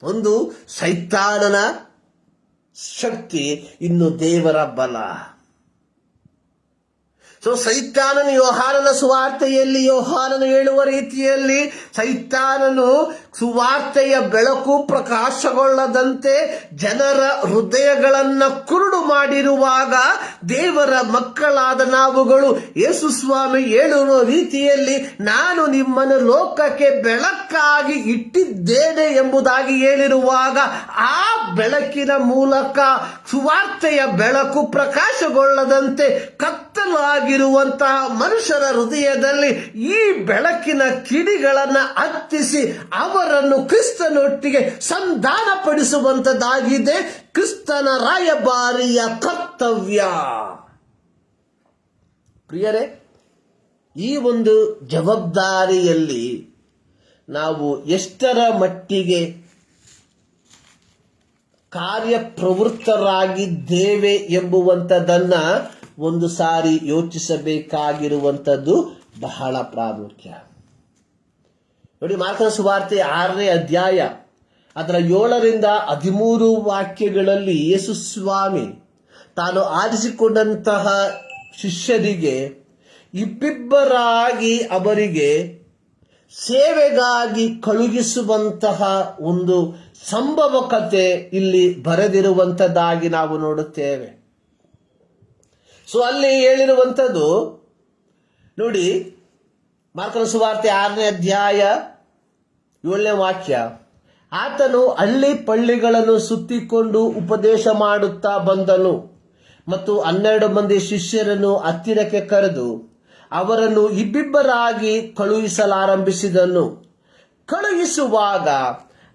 ಒಂದು ಸೈತಾನನ ಶಕ್ತಿ, ಇನ್ನು ದೇವರ ಬಲ. ಸೈತಾನನು ಯೋಹಾನನ ಸುವಾರ್ತೆಯಲ್ಲಿ, ಯೋಹಾನನು ಹೇಳುವ ರೀತಿಯಲ್ಲಿ, ಸೈತಾನನು ಸುವಾರ್ತೆಯ ಬೆಳಕು ಪ್ರಕಾಶಗೊಳ್ಳದಂತೆ ಜನರ ಹೃದಯಗಳನ್ನ ಕುರುಡು ಮಾಡಿರುವಾಗ, ದೇವರ ಮಕ್ಕಳಾದ ನಾವುಗಳು ಯೇಸು ಸ್ವಾಮಿ ಹೇಳುವ ರೀತಿಯಲ್ಲಿ, ನಾನು ನಿಮ್ಮನ್ನು ಲೋಕಕ್ಕೆ ಬೆಳಕಾಗಿ ಇಟ್ಟಿದ್ದೇನೆ ಎಂಬುದಾಗಿ ಹೇಳಿರುವಾಗ, ಆ ಬೆಳಕಿನ ಮೂಲಕ ಸುವಾರ್ತೆಯ ಬೆಳಕು ಪ್ರಕಾಶಗೊಳ್ಳದಂತೆ ಕತ್ತಲಾಗಿರುವಂತಹ ಮನುಷ್ಯರ ಹೃದಯದಲ್ಲಿ ಈ ಬೆಳಕಿನ ಕಿಡಿಗಳನ್ನು ಹತ್ತಿಸಿ ಅವರನ್ನು ಕ್ರಿಸ್ತನೊಟ್ಟಿಗೆ ಸಂಧಾನ ಪಡಿಸುವಂತದ್ದಾಗಿದೆ ಕ್ರಿಸ್ತನ ರಾಯಭಾರಿಯ ಕರ್ತವ್ಯ. ಪ್ರಿಯರೇ, ಈ ಒಂದು ಜವಾಬ್ದಾರಿಯಲ್ಲಿ ನಾವು ಎಷ್ಟರ ಮಟ್ಟಿಗೆ ಕಾರ್ಯಪ್ರವೃತ್ತರಾಗಿದ್ದೇವೆ ಎಂಬುವಂಥದ್ದನ್ನ ಒಂದು ಸಾರಿ ಯೋಚಿಸಬೇಕಾಗಿರುವಂಥದ್ದು ಬಹಳ ಪ್ರಾಮುಖ್ಯ. ನೋಡಿ, ಮಾರ್ಕನ ಸುವಾರ್ತೆ 6ನೇ ಅಧ್ಯಾಯ ಅದರ 7ರಿಂದ 13 ವಾಕ್ಯಗಳಲ್ಲಿ ಯೇಸು ಸ್ವಾಮಿ ತಾನು ಆರಿಸಿಕೊಂಡಂತಹ ಶಿಷ್ಯರಿಗೆ ಇಬ್ಬಿಬ್ಬರಾಗಿ ಅವರಿಗೆ ಸೇವೆಗಾಗಿ ಕಳುಹಿಸುವಂತಹ ಒಂದು ಸಂಭವ ಕಥೆ ಇಲ್ಲಿ ಬರೆದಿರುವಂತದ್ದಾಗಿ ನಾವು ನೋಡುತ್ತೇವೆ. ಅಲ್ಲಿ ಹೇಳಿರುವಂಥದ್ದು ನೋಡಿ, ಮಾರ್ಕನ ಸುವಾರ್ತೆ 6ನೇ ಅಧ್ಯಾಯ 7ನೇ ವಾಕ್ಯ, ಆತನು ಹಳ್ಳಿ ಪಳ್ಳಿಗಳನ್ನು ಸುತ್ತಿಕೊಂಡು ಉಪದೇಶ ಮಾಡುತ್ತಾ ಬಂದನು ಮತ್ತು 12 ಮಂದಿ ಶಿಷ್ಯರನ್ನು ಹತ್ತಿರಕ್ಕೆ ಕರೆದು ಅವರನ್ನು ಇಬ್ಬಿಬ್ಬರಾಗಿ ಕಳುಹಿಸಲಾರಂಭಿಸಿದನು. ಕಳುಹಿಸುವಾಗ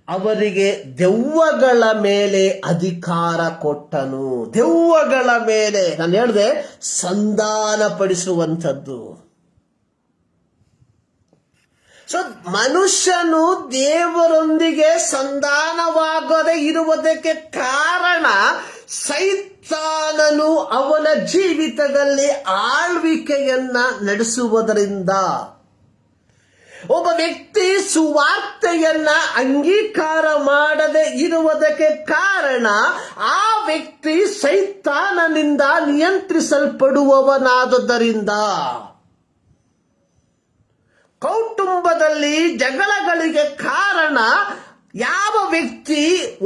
ಅವರಿಗೆ ದೆವ್ವಗಳ ಮೇಲೆ ಅಧಿಕಾರ ಕೊಟ್ಟನು. ದೆವ್ವಗಳ ಮೇಲೆ, ನಾನು ಹೇಳಿದೆ, ಸಂಧಾನ ಪಡಿಸುವಂಥದ್ದು. ಮನುಷ್ಯನು ದೇವರೊಂದಿಗೆ ಸಂಧಾನವಾಗದೆ ಇರುವುದಕ್ಕೆ ಕಾರಣ ಸೈತಾನನು ಅವನ ಜೀವಿತದಲ್ಲಿ ಆಳ್ವಿಕೆಯನ್ನ ನಡೆಸುವುದರಿಂದ. ಒಬ್ಬ ವ್ಯಕ್ತಿ ಸುವಾರ್ತೆಯನ್ನ ಅಂಗೀಕಾರ ಮಾಡದೆ ಇರುವುದಕ್ಕೆ ಕಾರಣ ಆ ವ್ಯಕ್ತಿ ಸೈತಾನನಿಂದ ನಿಯಂತ್ರಿಸಲ್ಪಡುವವನಾದುದರಿಂದ. ಕೌಟುಂಬದಲ್ಲಿ ಜಗಳಗಳಿಗೆ ಕಾರಣ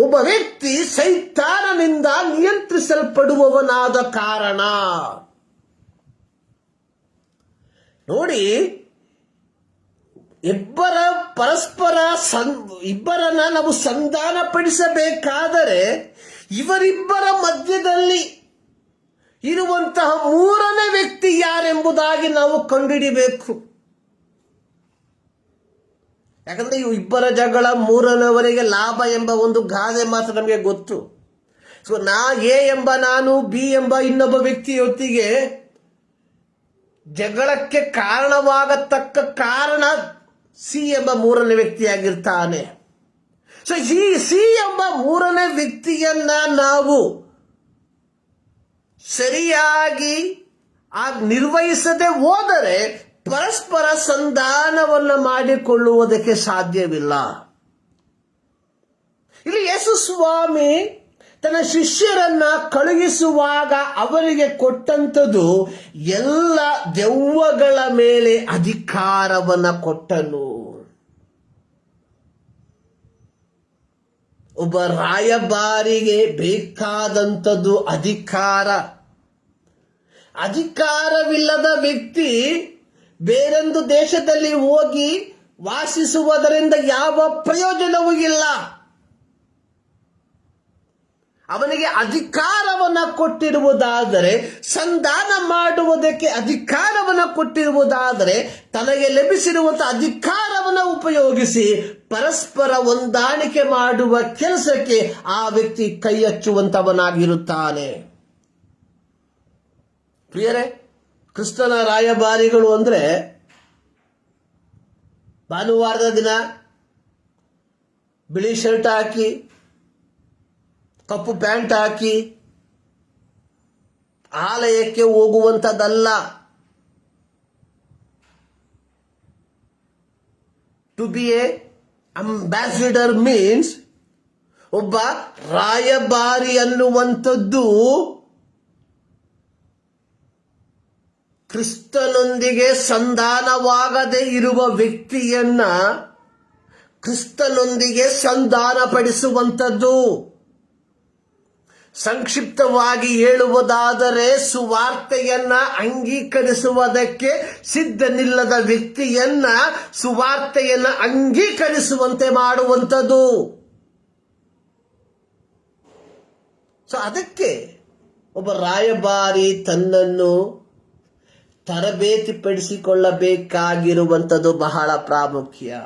ಒಬ್ಬ ವ್ಯಕ್ತಿ ಸೈತಾನನಿಂದ ನಿಯಂತ್ರಿಸಲ್ಪಡುವವನಾದ ಕಾರಣ. ನೋಡಿ, ಇಬ್ಬರನ್ನ ನಾವು ಸಂಧಾನ ಪಡಿಸಬೇಕಾದರೆ ಇವರಿಬ್ಬರ ಮಧ್ಯದಲ್ಲಿ ಇರುವಂತಹ ಮೂರನೇ ವ್ಯಕ್ತಿ ಯಾರೆಂಬುದಾಗಿ ನಾವು ಕಂಡುಹಿಡಿಬೇಕು. ಯಾಕಂದ್ರೆ ಈ ಇಬ್ಬರ ಜಗಳ ಮೂರನವರೆಗೆ ಲಾಭ ಎಂಬ ಒಂದು ಗಾದೆ ಮಾತ್ರ ನಮಗೆ ಗೊತ್ತು. ಸೊ ಎ ಎಂಬ ನಾನು ಬಿ ಎಂಬ ಇನ್ನೊಬ್ಬ ವ್ಯಕ್ತಿಯೊತ್ತಿಗೆ ಜಗಳಕ್ಕೆ ಕಾರಣವಾಗತಕ್ಕ ಕಾರಣ ಸಿ ಎಂಬ ಮೂರನೇ ವ್ಯಕ್ತಿಯಾಗಿರ್ತಾನೆ. ಸೊ ಈ ಸಿ ಎಂಬ ಮೂರನೇ ವ್ಯಕ್ತಿಯನ್ನ ನಾವು ಸರಿಯಾಗಿ ನಿರ್ವಹಿಸದೆ ಹೋದರೆ ಪರಸ್ಪರ ಸಂಧಾನವನ್ನು ಮಾಡಿಕೊಳ್ಳುವುದಕ್ಕೆ ಸಾಧ್ಯವಿಲ್ಲ. ಇಲ್ಲಿ ಯೇಸು ಸ್ವಾಮಿ ತನ್ನ ಶಿಷ್ಯರನ್ನ ಕಳುಹಿಸುವಾಗ ಅವರಿಗೆ ಕೊಟ್ಟಂಥದ್ದು ಎಲ್ಲ ದೆವ್ವಗಳ ಮೇಲೆ ಅಧಿಕಾರವನ್ನ ಕೊಟ್ಟನು. ಒಬ್ಬ ರಾಯಭಾರಿಗೆ ಬೇಕಾದಂಥದ್ದು ಅಧಿಕಾರವಿಲ್ಲದ ವ್ಯಕ್ತಿ ಬೇರೊಂದು ದೇಶದಲ್ಲಿ ಹೋಗಿ ವಾಸಿಸುವುದರಿಂದ ಯಾವ ಪ್ರಯೋಜನವೂ ಇಲ್ಲ. ಅವನಿಗೆ ಅಧಿಕಾರವನ್ನ ಕೊಟ್ಟಿರುವುದಾದರೆ, ಸಂಧಾನ ಮಾಡುವುದಕ್ಕೆ ಅಧಿಕಾರವನ್ನ ಕೊಟ್ಟಿರುವುದಾದರೆ, ತನಗೆ ಲಭಿಸಿರುವಂತಹ ಅಧಿಕಾರವನ್ನು ಉಪಯೋಗಿಸಿ ಪರಸ್ಪರ ಹೊಂದಾಣಿಕೆ ಮಾಡುವ ಕೆಲಸಕ್ಕೆ ಆ ವ್ಯಕ್ತಿ ಕೈ ಹಚ್ಚುವಂತವನಾಗಿರುತ್ತಾನೆ. ಪ್ರಿಯರೇ, ಕ್ರಿಸ್ತನ ರಾಯಭಾರಿಗಳು ಅಂದ್ರೆ ಭಾನುವಾರದ ದಿನ ಬಿಳಿ ಶರ್ಟ್ ಹಾಕಿ ಕಪ್ಪು ಪ್ಯಾಂಟ್ ಹಾಕಿ ಆಲಯಕ್ಕೆ ಹೋಗುವಂಥದ್ದಲ್ಲ. To be a ambassador means ಒಬ್ಬ ರಾಯಭಾರಿ ಅನ್ನುವಂಥದ್ದು ಕ್ರಿಸ್ತನೊಂದಿಗೆ ಸಂಧಾನವಾಗದೆ ಇರುವ ವ್ಯಕ್ತಿಯನ್ನ ಕ್ರಿಸ್ತನೊಂದಿಗೆ ಸಂಧಾನಪಡಿಸುವಂಥದ್ದು. ಸಂಕ್ಷಿಪ್ತವಾಗಿ ಹೇಳುವುದಾದರೆ, ಸುವಾರ್ತೆಯನ್ನ ಅಂಗೀಕರಿಸುವುದಕ್ಕೆ ಸಿದ್ಧನಿಲ್ಲದ ವ್ಯಕ್ತಿಯನ್ನ ಸುವಾರ್ತೆಯನ್ನ ಅಂಗೀಕರಿಸುವಂತೆ ಮಾಡುವಂಥದ್ದು. ಸೊ ಅದಕ್ಕೆ ಒಬ್ಬ ರಾಯಭಾರಿ ತನ್ನನ್ನು ತರಬೇತಿ ಪಡಿಸಿಕೊಳ್ಳಬೇಕಾಗಿರುವಂಥದ್ದು ಬಹಳ ಪ್ರಾಮುಖ್ಯ.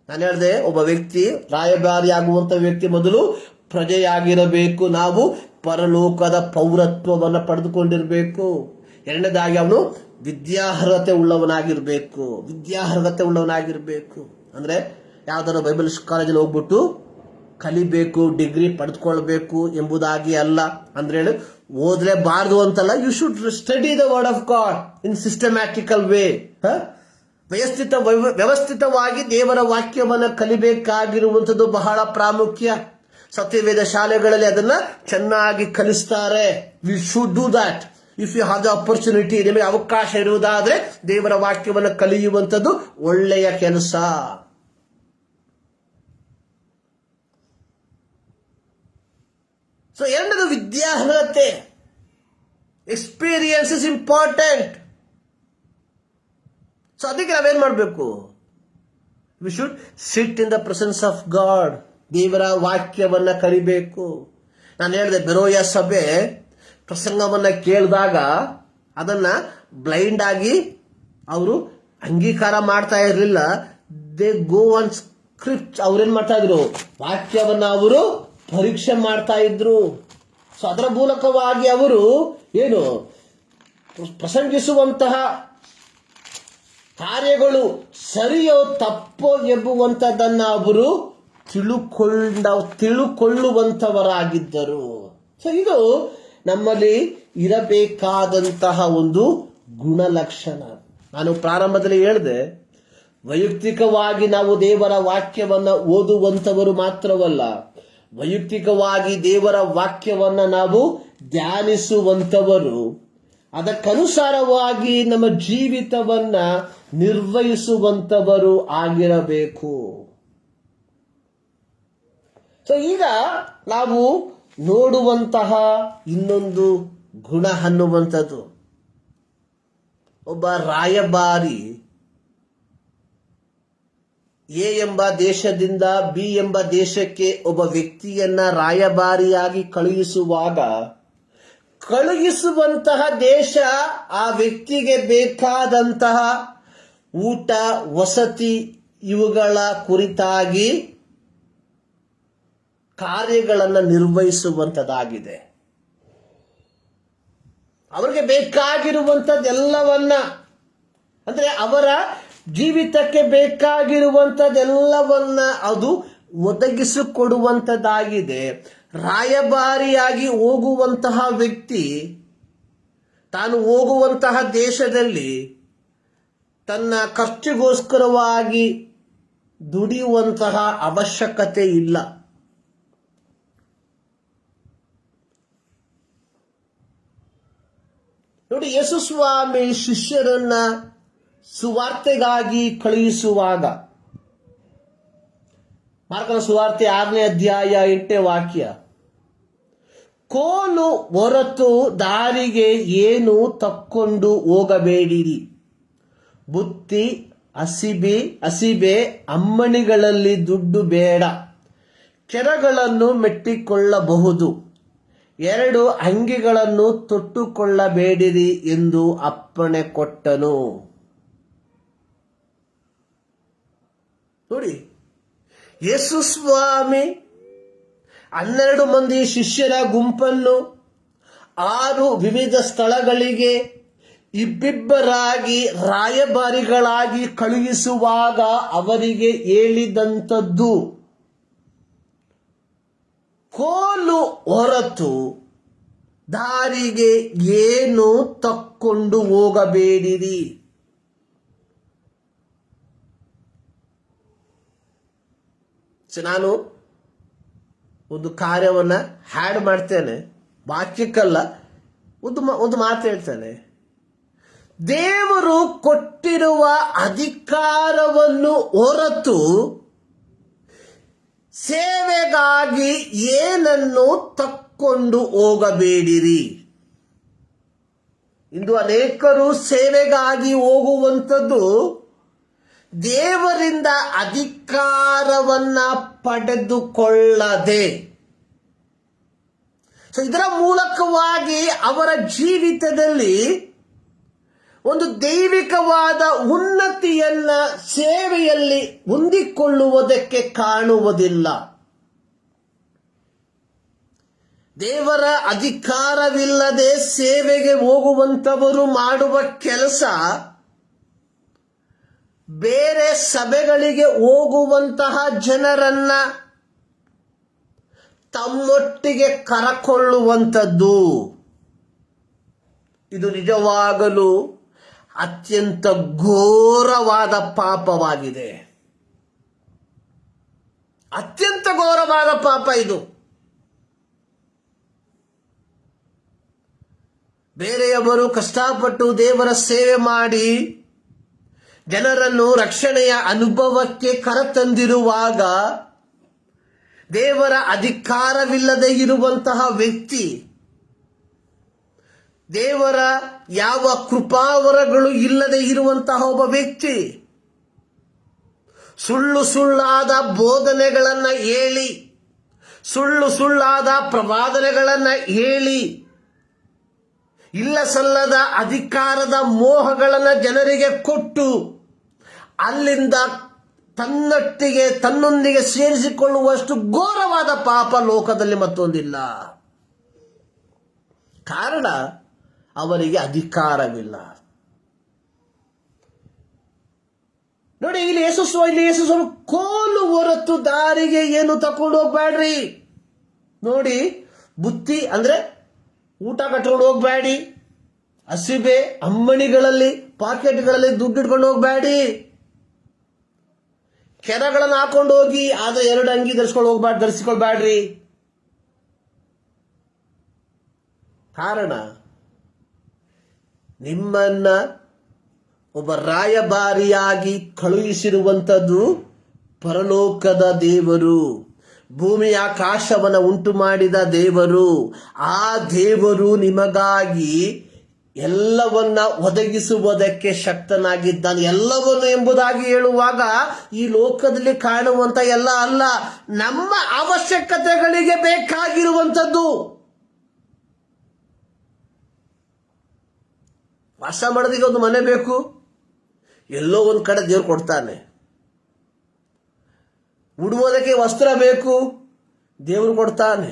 ನಾನು ಹೇಳಿದೆ, ಒಬ್ಬ ವ್ಯಕ್ತಿ ರಾಯಭಾರಿ ಆಗುವಂತ ವ್ಯಕ್ತಿ ಮೊದಲು ಪ್ರಜೆಯಾಗಿರಬೇಕು. ನಾವು ಪರಲೋಕದ ಪೌರತ್ವವನ್ನು ಪಡೆದುಕೊಂಡಿರಬೇಕು. ಎರಡನೇದಾಗಿ ಅವನು ವಿದ್ಯಾರ್ಹತೆ ಉಳ್ಳವನಾಗಿರ್ಬೇಕು. ಅಂದ್ರೆ ಯಾವ್ದಾದ್ರು ಬೈಬಲ್ ಕಾಲೇಜಲ್ಲಿ ಹೋಗ್ಬಿಟ್ಟು ಕಲಿಬೇಕು, ಡಿಗ್ರಿ ಪಡೆದುಕೊಳ್ಬೇಕು ಎಂಬುದಾಗಿ ಅಲ್ಲ. ಅಂದ್ರೆ ಓದಲೇಬಾರ್ದು ಅಂತಲ್ಲ. You should study the word of God in systematical way. ವ್ಯವಸ್ಥಿತವಾಗಿ ದೇವರ ವಾಕ್ಯವನ್ನು ಕಲಿಬೇಕಾಗಿರುವಂಥದ್ದು ಬಹಳ ಪ್ರಾಮುಖ್ಯ. ಸತ್ಯವೇದ ಶಾಲೆಗಳಲ್ಲಿ ಅದನ್ನ ಚೆನ್ನಾಗಿ ಕಲಿಸ್ತಾರೆ. We should do that. If you have the opportunity, ನಿಮಗೆ ಅವಕಾಶ ಇರುವುದಾದ್ರೆ ದೇವರ ವಾಕ್ಯವನ್ನು ಕಲಿಯುವಂಥದ್ದು ಒಳ್ಳೆಯ ಕೆಲಸ. ಸೊ ಎರಡನೇದು ವಿದ್ಯಾರ್ಹತೆ. Experience is important. ಸೊ ಅದಕ್ಕೆ ನಾವೇನ್ ಮಾಡಬೇಕು? We should sit in the presence of god. ದೇವರ ವಾಕ್ಯವನ್ನ ಕಲಿಬೇಕು. ನಾನು ಹೇಳಿದೆ, ಬೆರೋಯ ಸಭೆ ಪ್ರಸಂಗವನ್ನ ಕೇಳಿದಾಗ ಅದನ್ನ ಬ್ಲೈಂಡ್ ಆಗಿ ಅವರು ಅಂಗೀಕಾರ ಮಾಡ್ತಾ ಇರಲಿಲ್ಲ. They go on script. ಅವ್ರೇನ್ ಮಾಡ್ತಾ ಇದ್ರು? ವಾಕ್ಯವನ್ನ ಅವರು ಪರೀಕ್ಷೆ ಮಾಡ್ತಾ ಇದ್ರು. ಸೊ ಅದರ ಮೂಲಕವಾಗಿ ಅವರು ಏನು ಪ್ರಸಂಗಿಸುವಂತಹ ಕಾರ್ಯಗಳು ಸರಿಯೋ ತಪ್ಪೋ ಎಂಬುವಂಥದ್ದನ್ನ ಅವರು ತಿಳುಕೊಳ್ಳುವಂಥವರಾಗಿದ್ದರು. ಸೊ ಇದು ನಮ್ಮಲ್ಲಿ ಇರಬೇಕಾದಂತಹ ಒಂದು ಗುಣಲಕ್ಷಣ. ನಾನು ಪ್ರಾರಂಭದಲ್ಲಿ ಹೇಳಿದೆ, ವೈಯಕ್ತಿಕವಾಗಿ ನಾವು ದೇವರ ವಾಕ್ಯವನ್ನ ಓದುವಂಥವರು ಮಾತ್ರವಲ್ಲ, ವೈಯಕ್ತಿಕವಾಗಿ ದೇವರ ವಾಕ್ಯವನ್ನ ನಾವು ಧ್ಯಾನಿಸುವಂಥವರು, ಅದಕ್ಕನುಸಾರವಾಗಿ ನಮ್ಮ ಜೀವಿತವನ್ನ ನಿರ್ವಹಿಸುವಂಥವರು ಆಗಿರಬೇಕು. ಸೊ ಈಗ ನಾವು ನೋಡುವಂತಹ ಇನ್ನೊಂದು ಗುಣ ಅನ್ನುವಂಥದ್ದು, ಒಬ್ಬ ರಾಯಭಾರಿ ಎ ಎಂಬ ದೇಶದಿಂದ ಬಿ ಎಂಬ ದೇಶಕ್ಕೆ ಒಬ್ಬ ವ್ಯಕ್ತಿಯನ್ನ ರಾಯಭಾರಿಯಾಗಿ ಕಳುಹಿಸುವಾಗ ಕಳುಹಿಸುವಂತಹ ದೇಶ ಆ ವ್ಯಕ್ತಿಗೆ ಬೇಕಾದಂತಹ ಊಟ, ವಸತಿ ಇವುಗಳ ಕುರಿತಾಗಿ ಕಾರ್ಯಗಳನ್ನು ನಿರ್ವಹಿಸುವಂಥದ್ದಾಗಿದೆ. ಅವರಿಗೆ ಬೇಕಾಗಿರುವಂಥದ್ದೆಲ್ಲವನ್ನ, ಅಂದರೆ ಅವರ ಜೀವಿತಕ್ಕೆ ಬೇಕಾಗಿರುವಂಥದ್ದೆಲ್ಲವನ್ನ ಅದು ಒದಗಿಸಿಕೊಡುವಂಥದ್ದಾಗಿದೆ. ರಾಯಭಾರಿಯಾಗಿ ಹೋಗುವಂತಹ ವ್ಯಕ್ತಿ ತಾನು ಹೋಗುವಂತಹ ದೇಶದಲ್ಲಿ ತನ್ನ ಖರ್ಚಿಗೋಸ್ಕರವಾಗಿ ದುಡಿಯುವಂತಹ ಅವಶ್ಯಕತೆ ಇಲ್ಲ. ನೋಡಿ, ಯೇಸು ಸ್ವಾಮಿ ಶಿಷ್ಯರನ್ನ ಸುವಾರ್ತೆಗಾಗಿ ಕಳುಹಿಸುವಾಗ, ಮಾರ್ಕನ ಸುವಾರ್ತೆ 6ನೇ ಅಧ್ಯಾಯ 8ನೇ ವಾಕ್ಯ, ಕೋಲು ಹೊರತು ದಾರಿಗೆ ಏನು ತಕ್ಕೊಂಡು ಹೋಗಬೇಡಿರಿ, ಬುತ್ತಿ, ಹಸಿಬೆ, ಅಮ್ಮಣಿಗಳಲ್ಲಿ ದುಡ್ಡು ಬೇಡ, ಕೆರಗಳನ್ನು ಮೆಟ್ಟಿಕೊಳ್ಳಬಹುದು, 2 ಅಂಗಿಗಳನ್ನು ತೊಟ್ಟುಕೊಳ್ಳಬೇಡಿರಿ ಎಂದು ಅಪ್ಪಣೆ ಕೊಟ್ಟನು. ನೋಡಿ, ಯೇಸು ಸ್ವಾಮಿ 12 ಮಂದಿ ಶಿಷ್ಯರ ಗುಂಪನ್ನು 6 ವಿವಿಧ ಸ್ಥಳಗಳಿಗೆ ಇಬ್ಬಿಬ್ಬರಾಗಿ ರಾಯಭಾರಿಗಳಾಗಿ ಕಳುಹಿಸುವಾಗ ಅವರಿಗೆ ಹೇಳಿದಂಥದ್ದು, ಕೋಲು ಹೊರತು ದಾರಿಗೆ ಏನು ತಕ್ಕೊಂಡು ಹೋಗಬೇಡಿರಿ. ನಾನು ಒಂದು ಕಾರ್ಯವನ್ನ ಹ್ಯಾಡ್ ಮಾಡ್ತೇನೆ, ವಾಕ್ಯಕ್ಕಲ್ಲ, ಒಂದು ಮಾತು ಹೇಳ್ತೇನೆ. ದೇವರು ಕೊಟ್ಟಿರುವ ಅಧಿಕಾರವನ್ನು ಹೊರತು ಸೇವೆಗಾಗಿ ಏನನ್ನು ತಕ್ಕೊಂಡು ಹೋಗಬೇಡಿರಿ. ಇಂದು ಅನೇಕರು ಸೇವೆಗಾಗಿ ಹೋಗುವಂಥದ್ದು ದೇವರಿಂದ ಅಧಿಕಾರವನ್ನ ಪಡೆದುಕೊಳ್ಳದೆ, ಇದರ ಮೂಲಕವಾಗಿ ಅವರ ಜೀವಿತದಲ್ಲಿ ಒಂದು ದೈವಿಕವಾದ ಉನ್ನತಿಯನ್ನ ಸೇವೆಯಲ್ಲಿ ಹೊಂದಿಕೊಳ್ಳುವುದಕ್ಕೆ ಕಾಣುವುದಿಲ್ಲ. ದೇವರ ಅಧಿಕಾರವಿಲ್ಲದೆ ಸೇವೆಗೆ ಹೋಗುವಂತವರು ಮಾಡುವ ಕೆಲಸ ಬೇರೆ ಸಭೆಗಳಿಗೆ ಹೋಗುವಂತಹ ಜನರನ್ನ ತಮ್ಮೊಟ್ಟಿಗೆ ಕರಕೊಳ್ಳುವಂಥದ್ದು. ಇದು ನಿಜವಾಗಲೂ ಅತ್ಯಂತ ಘೋರವಾದ ಪಾಪವಾಗಿದೆ. ಅತ್ಯಂತ ಘೋರವಾದ ಪಾಪ ಇದು. ಬೇರೆಯವರು ಕಷ್ಟಪಟ್ಟು ದೇವರ ಸೇವೆ ಮಾಡಿ ಜನರನ್ನು ರಕ್ಷಣೆಯ ಅನುಭವಕ್ಕೆ ಕರೆತಂದಿರುವಾಗ ದೇವರ ಅಧಿಕಾರವಿಲ್ಲದೆ ಇರುವಂತಹ ವ್ಯಕ್ತಿ, ದೇವರ ಯಾವ ಕೃಪಾವರಗಳು ಇಲ್ಲದೆ ಇರುವಂತಹ ಒಬ್ಬ ವ್ಯಕ್ತಿ ಸುಳ್ಳಾದ ಬೋಧನೆಗಳನ್ನ ಹೇಳಿ, ಸುಳ್ಳಾದ ಪ್ರವಾದನೆಗಳನ್ನ ಹೇಳಿ, ಇಲ್ಲ ಸಲ್ಲದ ಅಧಿಕಾರದ ಮೋಹಗಳನ್ನ ಜನರಿಗೆ ಕೊಟ್ಟು ಅಲ್ಲಿಂದ ತನ್ನೊಂದಿಗೆ ಸೇರಿಸಿಕೊಳ್ಳುವಷ್ಟು ಘೋರವಾದ ಪಾಪ ಲೋಕದಲ್ಲಿ ಮತ್ತೊಂದಿಲ್ಲ. ಕಾರಣ ಅವರಿಗೆ ಅಧಿಕಾರವಿಲ್ಲ. ನೋಡಿ, ಇಲ್ಲಿ ಯೇಸು ಸ್ವಾಮಿ ಕೋಲು ಹೊರತು ದಾರಿಗೆ ಏನು ತಕೊಂಡು ಹೋಗ್ಬೇಡ್ರಿ. ನೋಡಿ, ಬುತ್ತಿ ಅಂದ್ರೆ ಊಟ ಕಟ್ಕೊಂಡು ಹೋಗ್ಬೇಡಿ, ಹಸಿಬೆ, ಅಮ್ಮಣಿಗಳಲ್ಲಿ, ಪಾಕೆಟ್ಗಳಲ್ಲಿ ದುಡ್ಡು ಇಟ್ಕೊಂಡು ಹೋಗ್ಬೇಡಿ, ಕೆರಗಳನ್ನು ಹಾಕೊಂಡು ಹೋಗಿ ಆದ್ರೆ 2 ಅಂಗಿ ಧರಿಸಿಕೊಳ್ಬೇಡ್ರಿ. ಕಾರಣ ನಿಮ್ಮನ್ನ ಒಬ್ಬ ರಾಯಭಾರಿಯಾಗಿ ಕಳುಹಿಸಿರುವಂಥದ್ದು ಪರಲೋಕದ ದೇವರು, ಭೂಮಿಯ ಆಕಾಶವನ್ನು ಉಂಟು ಮಾಡಿದ ದೇವರು. ಆ ದೇವರು ನಿಮಗಾಗಿ ಎಲ್ಲವನ್ನ ಒದಗಿಸುವುದಕ್ಕೆ ಶಕ್ತನಾಗಿದ್ದಾನೆ. ಎಲ್ಲವನ್ನು ಎಂಬುದಾಗಿ ಹೇಳುವಾಗ ಈ ಲೋಕದಲ್ಲಿ ಕಾಣುವಂತ ಎಲ್ಲ ಅಲ್ಲ, ನಮ್ಮ ಅವಶ್ಯಕತೆಗಳಿಗೆ ಬೇಕಾಗಿರುವಂಥದ್ದು. ವಾಸ ಮಾಡೋದಕ್ಕೆ ಒಂದು ಮನೆ ಬೇಕು, ಎಲ್ಲೋ ಒಂದು ಕಡೆ ದೇವ್ರು ಕೊಡ್ತಾನೆ. ಉಡುವುದಕ್ಕೆ ವಸ್ತ್ರ ಬೇಕು, ದೇವರು ಕೊಡ್ತಾನೆ.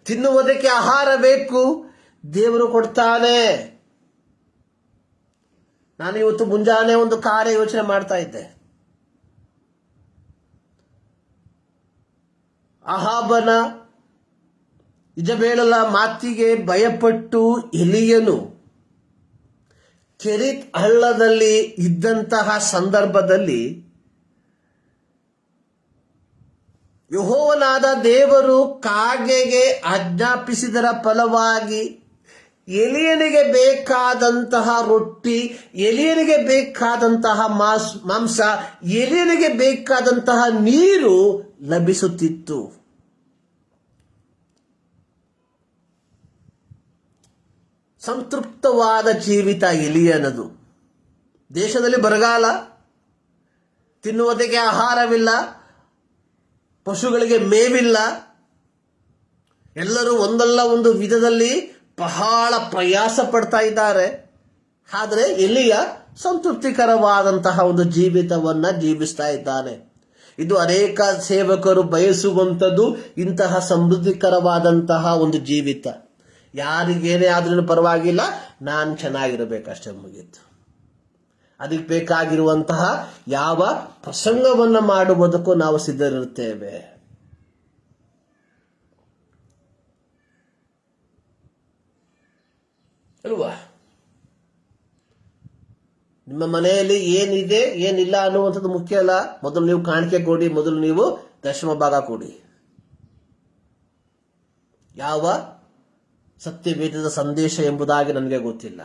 ತಿನ್ನುವುದಕ್ಕೆ ಆಹಾರ ಬೇಕು, ದೇವರು ಕೊಡ್ತಾನೆ. ನಾನು ಇವತ್ತು ಮುಂಜಾನೆ ಒಂದು ಕಾರ್ಯ ಯೋಚನೆ ಮಾಡ್ತಾ ಇದ್ದೆ. ಅಹಾಬನ ಇಜಬೇಲಳ ಮಾತಿಗೆ ಭಯಪಟ್ಟು ಎಲೀಯನು ಕೆರಿತ್ ಹಳ್ಳದಲ್ಲಿ ಇದ್ದಂತಹ ಸಂದರ್ಭದಲ್ಲಿ ಯೆಹೋವನಾದ ದೇವರು ಕಾಗೆಗೆ ಆಜ್ಞಾಪಿಸಿದರ ಫಲವಾಗಿ ಎಲೀಯನಿಗೆ ಬೇಕಾದಂತಹ ರೊಟ್ಟಿ, ಎಲೀಯನಿಗೆ ಬೇಕಾದಂತಹ ಮಾಂಸ, ಎಲೀಯನಿಗೆ ಬೇಕಾದಂತಹ ನೀರು ಲಭಿಸುತ್ತಿತ್ತು. ಸಂತೃಪ್ತವಾದ ಜೀವಿತ ಎಲೀಯನದು. ದೇಶದಲ್ಲಿ ಬರಗಾಲ, ತಿನ್ನುವುದಕ್ಕೆ ಆಹಾರವಿಲ್ಲ, ಪಶುಗಳಿಗೆ ಮೇವಿಲ್ಲ, ಎಲ್ಲರೂ ಒಂದಲ್ಲ ಒಂದು ವಿಧದಲ್ಲಿ ಬಹಳ ಪ್ರಯಾಸ ಪಡ್ತಾ ಇದ್ದಾರೆ. ಆದರೆ ಎಲೀಯ ಸಂತೃಪ್ತಿಕರವಾದಂತಹ ಒಂದು ಜೀವಿತವನ್ನ ಜೀವಿಸ್ತಾ ಇದ್ದಾನೆ. ಇದು ಅನೇಕ ಸೇವಕರು ಬಯಸುವಂಥದ್ದು, ಇಂತಹ ಸಮೃದ್ಧಿಕರವಾದಂತಹ ಒಂದು ಜೀವಿತ. ಯಾರಿಗೇನೇ ಆದ್ರೂ ಪರವಾಗಿಲ್ಲ, ನಾನು ಚೆನ್ನಾಗಿರಬೇಕಷ್ಟೇ, ಮುಗೀತು. ಅದಕ್ಕೆ ಬೇಕಾಗಿರುವಂತಹ ಯಾವ ಪ್ರಸಂಗವನ್ನ ಮಾಡುವುದಕ್ಕೂ ನಾವು ಸಿದ್ಧರಿರುತ್ತೇವೆ. ಅಲ್ವಾ? ನಿಮ್ಮ ಮನೆಯಲ್ಲಿ ಏನಿದೆ ಏನಿಲ್ಲ ಅನ್ನುವಂಥದ್ದು ಮುಖ್ಯ ಅಲ್ಲ. ಮೊದಲು ನೀವು ಕಾಣಿಕೆ ಕೊಡಿ, ಮೊದಲು ನೀವು ದಶಮ ಭಾಗ ಕೊಡಿ. ಯಾವ ಸತ್ಯವೇದದ ಸಂದೇಶ ಎಂಬುದಾಗಿ ನನಗೆ ಗೊತ್ತಿಲ್ಲ.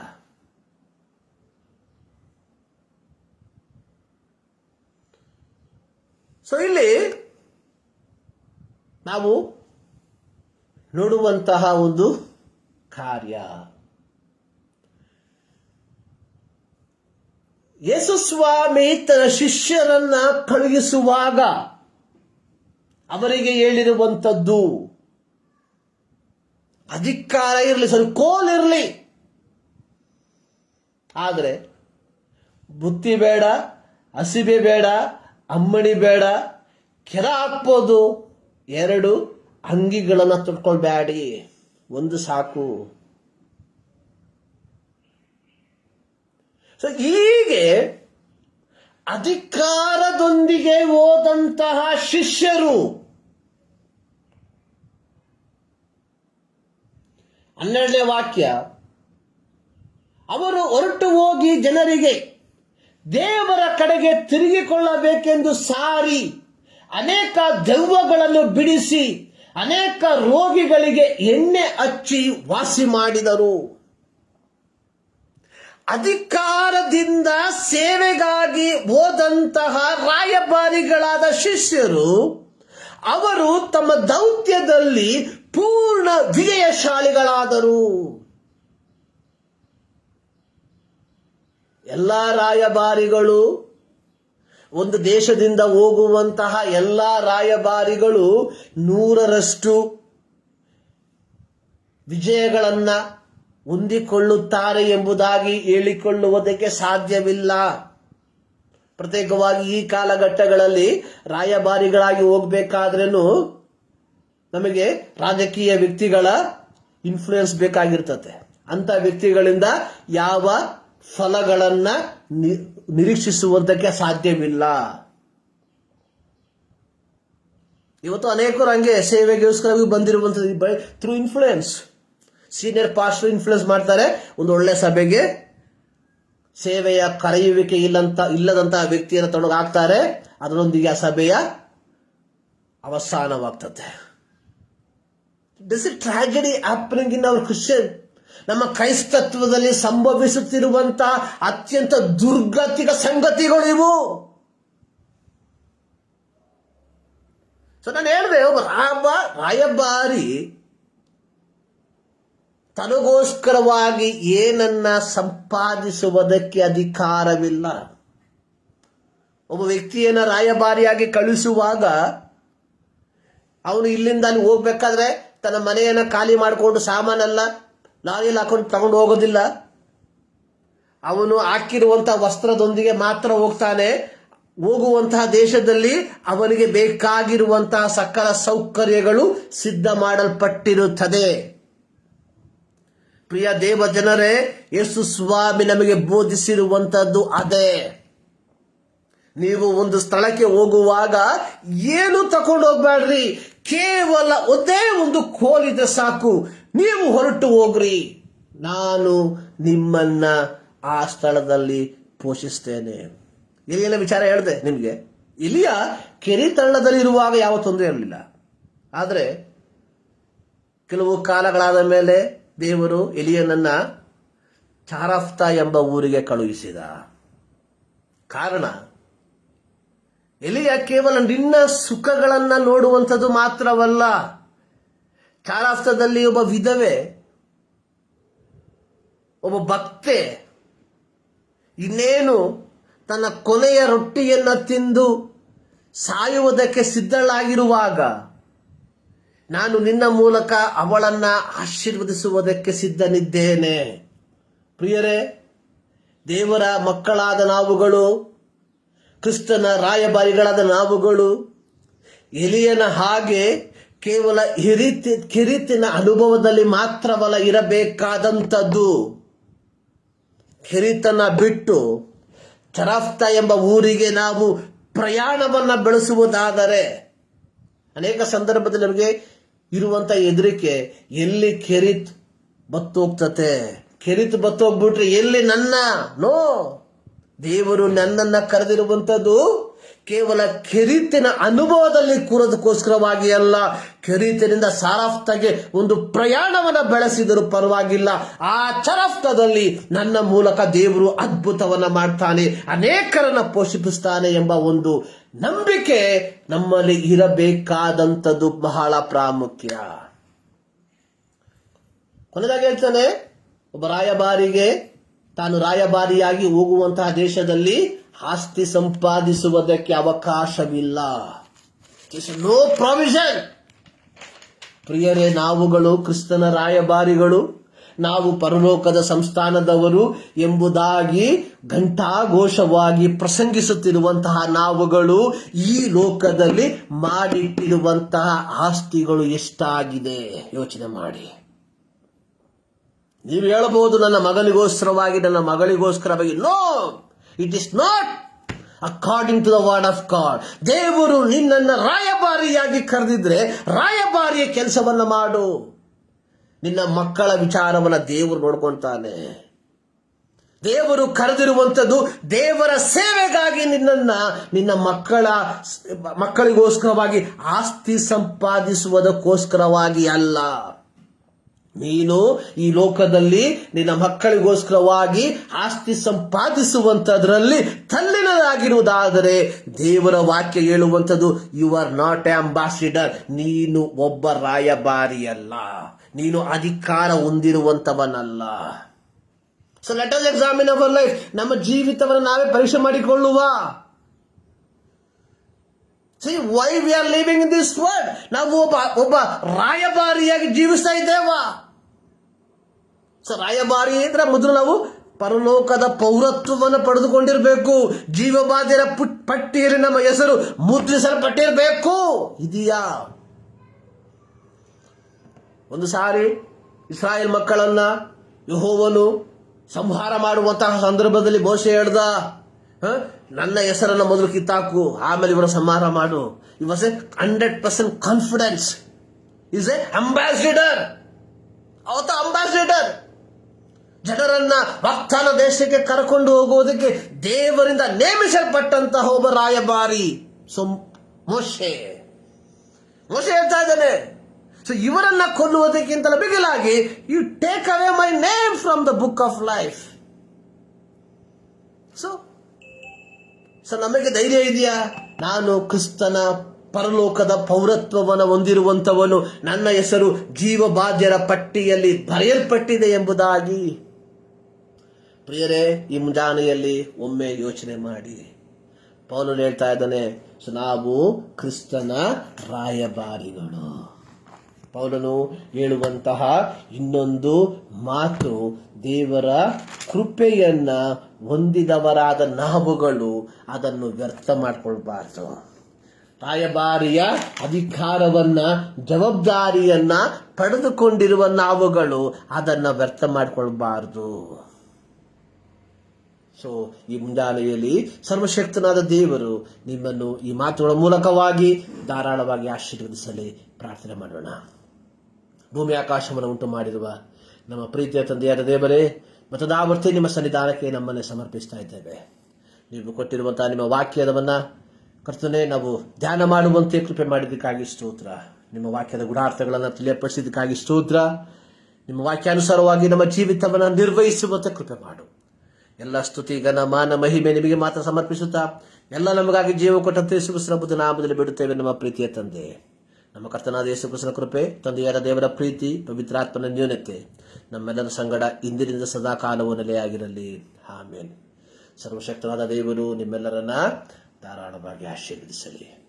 ಸೊ ಇಲ್ಲಿ ನಾವು ನೋಡುವಂತಹ ಒಂದು ಕಾರ್ಯ, ಯೇಸು ಸ್ವಾಮಿ ತನ್ನ ಶಿಷ್ಯರನ್ನ ಕಳುಹಿಸುವಾಗ ಅವರಿಗೆ ಹೇಳಿರುವಂಥದ್ದು, ಅಧಿಕಾರ ಇರಲಿ, ಸ್ವಲ್ಪ ಕೋಲಿರಲಿ, ಆದರೆ ಬುತ್ತಿ ಬೇಡ, ಹಸಿವೆ ಬೇಡ, ಅಮ್ಮಣಿ ಬೇಡ, ಕೆರ ಹಾಕ್ಬೋದು, 2 ಅಂಗಿಗಳನ್ನು ತೊಟ್ಕೊಳ್ಬೇಡಿ, ಒಂದು ಸಾಕು. ಸೊ ಹೀಗೆ ಅಧಿಕಾರದೊಂದಿಗೆ ಹೋದಂತಹ ಶಿಷ್ಯರು 12ನೇ ವಾಕ್ಯ, ಅವರು ಹೊರಟು ಹೋಗಿ ಜನರಿಗೆ ದೇವರ ಕಡೆಗೆ ತಿರುಗಿಕೊಳ್ಳಬೇಕೆಂದು ಸಾರಿ ಅನೇಕ ದೆವ್ವಗಳನ್ನು ಬಿಡಿಸಿ ಅನೇಕ ರೋಗಿಗಳಿಗೆ ಎಣ್ಣೆ ಹಚ್ಚಿ ವಾಸಿ ಮಾಡಿದರು. ಅಧಿಕಾರದಿಂದ ಸೇವೆಗಾಗಿ ಹೋದಂತಹ ರಾಯಭಾರಿಗಳಾದ ಶಿಷ್ಯರು, ಅವರು ತಮ್ಮ ದೌತ್ಯದಲ್ಲಿ ಪೂರ್ಣ ವಿಜಯಶಾಲಿಗಳಾದರು. ಎಲ್ಲ ರಾಯಭಾರಿಗಳು, ಒಂದು ದೇಶದಿಂದ ಹೋಗುವಂತಹ ಎಲ್ಲ ರಾಯಭಾರಿಗಳು 100ರಷ್ಟು ವಿಜಯಗಳನ್ನ ಹೊಂದಿಕೊಳ್ಳುತ್ತಾರೆ ಎಂಬುದಾಗಿ ಹೇಳಿಕೊಳ್ಳುವುದಕ್ಕೆ ಸಾಧ್ಯವಿಲ್ಲ. ಪ್ರತ್ಯೇಕವಾಗಿ ಈ ಕಾಲಘಟ್ಟಗಳಲ್ಲಿ ರಾಯಭಾರಿಗಳಾಗಿ ಹೋಗ್ಬೇಕಾದ್ರೇನು ನಮಗೆ ರಾಜಕೀಯ ವ್ಯಕ್ತಿಗಳ ಇನ್ಫ್ಲೂಯೆನ್ಸ್ ಬೇಕಾಗಿರ್ತದೆ. ಅಂತ ವ್ಯಕ್ತಿಗಳಿಂದ ಯಾವ ಫಲಗಳನ್ನ ನಿರೀಕ್ಷಿಸುವುದಕ್ಕೆ ಸಾಧ್ಯವಿಲ್ಲ. ಇವತ್ತು ಅನೇಕರು ಹಂಗೆ ಸೇವೆಗೋಸ್ಕರ ಬಂದಿರುವಂಥದ್ದು through influence. Senior pastor influence ಮಾಡ್ತಾರೆ, ಒಂದು ಒಳ್ಳೆ ಸಭೆಗೆ ಸೇವೆಯ ಕರೆಯುವಿಕೆ ಇಲ್ಲದಂತಹ ವ್ಯಕ್ತಿಯನ್ನು ತೊಡಗಿ ಹಾಕ್ತಾರೆ, ಅದರೊಂದಿಗೆ ಆ ಸಭೆಯ ಅವಸಾನವಾಗ್ತದೆ. This is tragedy happening in our Christian. ನಮ್ಮ ಕ್ರೈಸ್ತತ್ವದಲ್ಲಿ ಸಂಭವಿಸುತ್ತಿರುವಂತಹ ಅತ್ಯಂತ ದುರ್ಗತಿಕ ಸಂಗತಿಗಳು ಇವು. ಸೊ ನಾನು ಹೇಳಿದೆ, ಒಬ್ಬ ರಾಯಭಾರಿ ತನಗೋಸ್ಕರವಾಗಿ ಏನನ್ನ ಸಂಪಾದಿಸುವುದಕ್ಕೆ ಅಧಿಕಾರವಿಲ್ಲ. ಒಬ್ಬ ವ್ಯಕ್ತಿಯನ್ನ ರಾಯಭಾರಿಯಾಗಿ ಕಳಿಸುವಾಗ ಅವನು ಇಲ್ಲಿಂದ ಅಲ್ಲಿ ಹೋಗ್ಬೇಕಾದ್ರೆ ತನ್ನ ಮನೆಯನ್ನ ಖಾಲಿ ಮಾಡಿಕೊಂಡು ಸಾಮಾನೆಲ್ಲ ಲಾರಿಯಲ್ಲಿ ಹಾಕೊಂಡು ತಗೊಂಡು ಹೋಗೋದಿಲ್ಲ. ಅವನು ಹಾಕಿರುವಂತಹ ವಸ್ತ್ರದೊಂದಿಗೆ ಮಾತ್ರ ಹೋಗ್ತಾನೆ. ಹೋಗುವಂತಹ ದೇಶದಲ್ಲಿ ಅವನಿಗೆ ಬೇಕಾಗಿರುವಂತಹ ಸಕಲ ಸೌಕರ್ಯಗಳು ಸಿದ್ಧ ಮಾಡಲ್ಪಟ್ಟಿರುತ್ತದೆ. ಪ್ರಿಯ ದೇವ ಜನರೇ, ಯೇಸು ಸ್ವಾಮಿ ನಮಗೆ ಬೋಧಿಸಿರುವಂತದ್ದು ಅದೇ. ನೀವು ಒಂದು ಸ್ಥಳಕ್ಕೆ ಹೋಗುವಾಗ ಏನು ತಕೊಂಡು ಹೋಗ್ಬೇಡ್ರಿ, ಕೇವಲ ಒಂದೇ ಒಂದು ಕೋಲಿದೆ ಸಾಕು, ನೀವು ಹೊರಟು ಹೋಗ್ರಿ, ನಾನು ನಿಮ್ಮನ್ನ ಆ ಸ್ಥಳದಲ್ಲಿ ಪೋಷಿಸ್ತೇನೆ. ಇಲಿಯನ ವಿಚಾರ ಹೇಳಿದೆ ನಿಮಗೆ. ಇಲಿಯ ಕೆರಿತಳ್ಳದಲ್ಲಿರುವಾಗ ಯಾವ ತೊಂದರೆ ಇರಲಿಲ್ಲ. ಆದರೆ ಕೆಲವು ಕಾಲಗಳಾದ ಮೇಲೆ ದೇವರು ಎಲಿಯನನ್ನ ಚಾರಫ್ತಾ ಎಂಬ ಊರಿಗೆ ಕಳುಹಿಸಿದ. ಕಾರಣ, ಎಲಿಯ ಕೇವಲ ನಿನ್ನ ಸುಖಗಳನ್ನ ನೋಡುವಂಥದ್ದು ಮಾತ್ರವಲ್ಲ. ಚಾರಫ್ತಾದಲ್ಲಿ ಒಬ್ಬ ವಿಧವೆ, ಒಬ್ಬ ಭಕ್ತೆ ಇನ್ನೇನು ತನ್ನ ಕೊನೆಯ ರೊಟ್ಟಿಯನ್ನ ತಿಂದು ಸಾಯುವುದಕ್ಕೆ ಸಿದ್ಧಳಾಗಿರುವಾಗ ನಾನು ನಿನ್ನ ಮೂಲಕ ಅವಳನ್ನ ಆಶೀರ್ವದಿಸುವುದಕ್ಕೆ ಸಿದ್ಧನಿದ್ದೇನೆ. ಪ್ರಿಯರೇ, ದೇವರ ಮಕ್ಕಳಾದ ನಾವುಗಳು, ಕ್ರಿಸ್ತನ ರಾಯಭಾರಿಗಳಾದ ನಾವುಗಳು ಎಲಿಯನ ಹಾಗೆ ಕೇವಲ ಕಿರಿತಿನ ಅನುಭವದಲ್ಲಿ ಮಾತ್ರವಲ್ಲ ಇರಬೇಕಾದಂಥದ್ದು. ಕಿರಿತನ ಬಿಟ್ಟು ಚಾರಫ್ತಾ ಎಂಬ ಊರಿಗೆ ನಾವು ಪ್ರಯಾಣವನ್ನ ಬೆಳೆಸುವುದಾದರೆ, ಅನೇಕ ಸಂದರ್ಭದಲ್ಲಿ ನಮಗೆ ಇರುವಂತ ಹೆದರಿಕೆ, ಎಲ್ಲಿ ಕೆರಿತ್ ಬತ್ತೋಗ್ತತೆ, ಕೆರಿತ್ ಬತ್ತೋಗ್ಬಿಟ್ರೆ ಎಲ್ಲಿ ನನ್ನ ನೋ. ದೇವರು ನನ್ನನ್ನ ಕರೆದಿರುವಂತದ್ದು ಕೇವಲ ಕೆರಿತಿನ ಅನುಭವದಲ್ಲಿ ಕೂರೋದಕ್ಕೋಸ್ಕರವಾಗಿ ಅಲ್ಲ. ಕೆರಿತಿನಿಂದ ಚಾರಫ್ತಾಗೆ ಒಂದು ಪ್ರಯಾಣವನ್ನ ಬೆಳೆಸಿದರೂ ಪರವಾಗಿಲ್ಲ. ಆ ಚಾರಫ್ತಾದಲ್ಲಿ ನನ್ನ ಮೂಲಕ ದೇವರು ಅದ್ಭುತವನ್ನ ಮಾಡ್ತಾನೆ, ಅನೇಕರನ್ನ ಪೋಷಿಸ್ತಾನೆ ಎಂಬ ಒಂದು ನಂಬಿಕೆ ನಮ್ಮಲ್ಲಿ ಇರಬೇಕಾದಂಥದ್ದು ಬಹಳ ಪ್ರಾಮುಖ್ಯ. ಕೊನೆದಾಗಿ ಹೇಳ್ತಾನೆ, ಒಬ್ಬ ರಾಯಭಾರಿಗೆ ತಾನು ರಾಯಭಾರಿಯಾಗಿ ಹೋಗುವಂತಹ ದೇಶದಲ್ಲಿ ಆಸ್ತಿ ಸಂಪಾದಿಸುವುದಕ್ಕೆ ಅವಕಾಶವಿಲ್ಲ. No provision. ಪ್ರಿಯರೇ, ನಾವುಗಳು ಕ್ರಿಸ್ತನ ರಾಯಭಾರಿಗಳು, ನಾವು ಪರಲೋಕದ ಸಂಸ್ಥಾನದವರು ಎಂಬುದಾಗಿ ಘಂಟಾಘೋಷವಾಗಿ ಪ್ರಸಂಗಿಸುತ್ತಿರುವಂತಹ ನಾವುಗಳು ಈ ಲೋಕದಲ್ಲಿ ಮಾಡಿಟ್ಟಿರುವಂತಹ ಆಸ್ತಿಗಳು ಎಷ್ಟಾಗಿದೆ ಯೋಚನೆ ಮಾಡಿ. ನೀವು ಹೇಳಬಹುದು, ನನ್ನ ಮಗನಿಗೋಸ್ಕರವಾಗಿ, ನನ್ನ ಮಗಳಿಗೋಸ್ಕರವಾಗಿ. No, it is not according to the word of God. ದೇವರು ನಿನ್ನನ್ನು ರಾಯಭಾರಿಯಾಗಿ ಕರೆದಿದ್ರೆ ರಾಯಭಾರಿಯ ಕೆಲಸವನ್ನ ಮಾಡು. ನಿನ್ನ ಮಕ್ಕಳ ವಿಚಾರವನ್ನ ದೇವರು ನೋಡ್ಕೊಂತಾನೆ. ದೇವರು ಕರೆದಿರುವಂಥದ್ದು ದೇವರ ಸೇವೆಗಾಗಿ ನಿನ್ನ ಮಕ್ಕಳಿಗೋಸ್ಕರವಾಗಿ ಆಸ್ತಿ ಸಂಪಾದಿಸುವುದಕ್ಕೋಸ್ಕರವಾಗಿ ಅಲ್ಲ. ನೀನು ಈ ಲೋಕದಲ್ಲಿ ನಿನ್ನ ಮಕ್ಕಳಿಗೋಸ್ಕರವಾಗಿ ಆಸ್ತಿ ಸಂಪಾದಿಸುವಂತದ್ರಲ್ಲಿ ತಲ್ಲಿನದಾಗಿರುವುದಾದರೆ ದೇವರ ವಾಕ್ಯ ಹೇಳುವಂಥದ್ದು, you are not a ambassador. ನೀನು ಒಬ್ಬ ರಾಯಭಾರಿಯಲ್ಲ, ನೀನು ಅಧಿಕಾರ ಹೊಂದಿರುವಂತವನಲ್ಲ. So let us examine our life. ನಮ್ಮ ಜೀವಿತವನ್ನು ನಾವೇ ಪರೀಕ್ಷೆ ಮಾಡಿಕೊಳ್ಳುವ. See why we are living in this world. ನಾವು ಒಬ್ಬ ರಾಯಭಾರಿಯಾಗಿ ಜೀವಿಸ್ತಾ ಇದ್ದೇವಾ? ಸೊ ರಾಯಭಾರಿ ಅಂದ್ರೆ ಮೊದಲು ನಾವು ಪರಲೋಕದ ಪೌರತ್ವವನ್ನು ಪಡೆದುಕೊಂಡಿರಬೇಕು. ಜೀವಬಾಧ್ಯರ ಪಟ್ಟಿಯಲ್ಲಿ ನಮ್ಮ ಹೆಸರು ಮುದ್ರಿಸಲ್ಪಟ್ಟಿರಬೇಕು. ಇದೆಯಾ? ಒಂದು ಸಾರಿ ಇಸ್ರಾಯೇಲ್ ಮಕ್ಕಳನ್ನ ಯೆಹೋವನು ಸಂಹಾರ ಮಾಡುವಂತಹ ಸಂದರ್ಭದಲ್ಲಿ ಮೋಶೆ ಹೇಳ್ದ, ನನ್ನ ಹೆಸರನ್ನ ಮೊದಲು ಕಿತ್ತಾಕು, ಆಮೇಲೆ ಇವರ ಸಂಹಾರ ಮಾಡು. It was 100% confidence. Is A ambassador. ಅವತ್ತ ಅಂಬಾಸಿಡರ್ ಜನರನ್ನ ವಾಗ್ದಾನ ದೇಶಕ್ಕೆ ಕರ್ಕೊಂಡು ಹೋಗುವುದಕ್ಕೆ ದೇವರಿಂದ ನೇಮಿಸಲ್ಪಟ್ಟಂತಹ ಒಬ್ಬ ರಾಯಭಾರಿ. ಸೊ ಮೋಶೆ ಹೇಳ್ತಾ ಇದ್ದಾನೆ, ಸೊ ಇವರನ್ನ ಕೊಲ್ಲುವುದಕ್ಕಿಂತಲೂ ಬಿಗಿಲಾಗಿ, you take away my name from the book of life. So ನಮಗೆ ಧೈರ್ಯ ಇದೆಯಾ? ನಾನು ಕ್ರಿಸ್ತನ ಪರಲೋಕದ ಪೌರತ್ವವನ್ನು ಹೊಂದಿರುವಂತವನು, ನನ್ನ ಹೆಸರು ಜೀವಬಾಧ್ಯರ ಪಟ್ಟಿಯಲ್ಲಿ ಬರೆಯಲ್ಪಟ್ಟಿದೆ ಎಂಬುದಾಗಿ. ಪ್ರಿಯರೇ, ಈ ಮುಂಜಾನೆಯಲ್ಲಿ ಒಮ್ಮೆ ಯೋಚನೆ ಮಾಡಿ. ಪೌಲನು ಹೇಳ್ತಾ ಇದ್ದಾನೆ, ಸೊ ನಾವು ಕ್ರಿಸ್ತನ ರಾಯಭಾರಿಗಳು. ಪೌಲನು ಹೇಳುವಂತಹ ಇನ್ನೊಂದು ಮಾತು, ದೇವರ ಕೃಪೆಯನ್ನ ಹೊಂದಿದವರಾದ ನಾವುಗಳು ಅದನ್ನು ವ್ಯರ್ಥ ಮಾಡಿಕೊಳ್ಬಾರ್ದು. ರಾಯಭಾರಿಯ ಅಧಿಕಾರವನ್ನ, ಜವಾಬ್ದಾರಿಯನ್ನ ಪಡೆದುಕೊಂಡಿರುವ ನಾವುಗಳು ಅದನ್ನ ವ್ಯರ್ಥ ಮಾಡಿಕೊಳ್ಬಾರ್ದು. ಸೊ ಈ ಮುಂಜಾನೆಯಲ್ಲಿ ಸರ್ವಶಕ್ತನಾದ ದೇವರು ನಿಮ್ಮನ್ನು ಈ ಮಾತುಗಳ ಮೂಲಕವಾಗಿ ಧಾರಾಳವಾಗಿ ಆಶೀರ್ವದಿಸಲಿ. ಪ್ರಾರ್ಥನೆ ಮಾಡೋಣ. ಭೂಮಿ ಆಕಾಶವನ್ನು ಉಂಟು ಮಾಡಿರುವ ನಮ್ಮ ಪ್ರೀತಿಯ ತಂದೆಯಾದ ದೇವರೇ, ಮತದಾವರ್ತಿ ನಿಮ್ಮ ಸನ್ನಿಧಾನಕ್ಕೆ ನಮ್ಮನ್ನೇ ಸಮರ್ಪಿಸ್ತಾ ಇದ್ದೇವೆ. ನೀವು ಕೊಟ್ಟಿರುವಂತಹ ನಿಮ್ಮ ವಾಕ್ಯದವನ್ನ ಕರ್ತನೆ ನಾವು ಧ್ಯಾನ ಮಾಡುವಂತೆ ಕೃಪೆ ಮಾಡಿದ್ದಕ್ಕಾಗಿ ಸ್ತೋತ್ರ. ನಿಮ್ಮ ವಾಕ್ಯದ ಗುಣಾರ್ಥಗಳನ್ನು ತಿಳಿಯಪಡಿಸಿದ್ದಕ್ಕಾಗಿ ಸ್ತೋತ್ರ. ನಿಮ್ಮ ವಾಕ್ಯಾನುಸಾರವಾಗಿ ನಮ್ಮ ಜೀವಿತವನ್ನು ನಿರ್ವಹಿಸುವಂತೆ ಕೃಪೆ ಮಾಡು. ಎಲ್ಲ ಸ್ತುತಿ, ಘನ, ಮಾನ, ಮಹಿಮೆ ನಿಮಗೆ ಮಾತ್ರ ಸಮರ್ಪಿಸುತ್ತಾ ಎಲ್ಲ ನಮಗಾಗಿ ಜೀವ ಕೊಟ್ಟಂತೆ ಯೇಸು ಕ್ರಿಸ್ತನ ಬುದ್ಧ ನಾಮದಲ್ಲಿ ಬಿಡುತ್ತೇವೆ. ನಮ್ಮ ಪ್ರೀತಿಯ ತಂದೆ, ನಮ್ಮ ಕರ್ತನಾದ ಯೇಸು ಕ್ರಿಸ್ತನ ಕೃಪೆ, ತಂದೆಯಾದ ದೇವರ ಪ್ರೀತಿ, ಪವಿತ್ರಾತ್ಮನ ನ್ಯೂನತೆ ನಮ್ಮೆಲ್ಲರ ಸಂಗಡ ಇಂದಿನಿಂದ ಸದಾ ಕಾಲವೂ ನೆಲೆಯಾಗಿರಲಿ. ಆಮೇನ್. ಸರ್ವಶಕ್ತನಾದ ದೇವರು ನಿಮ್ಮೆಲ್ಲರನ್ನ ಧಾರಾಳವಾಗಿ ಆಶೀರ್ವದಿಸಲಿ.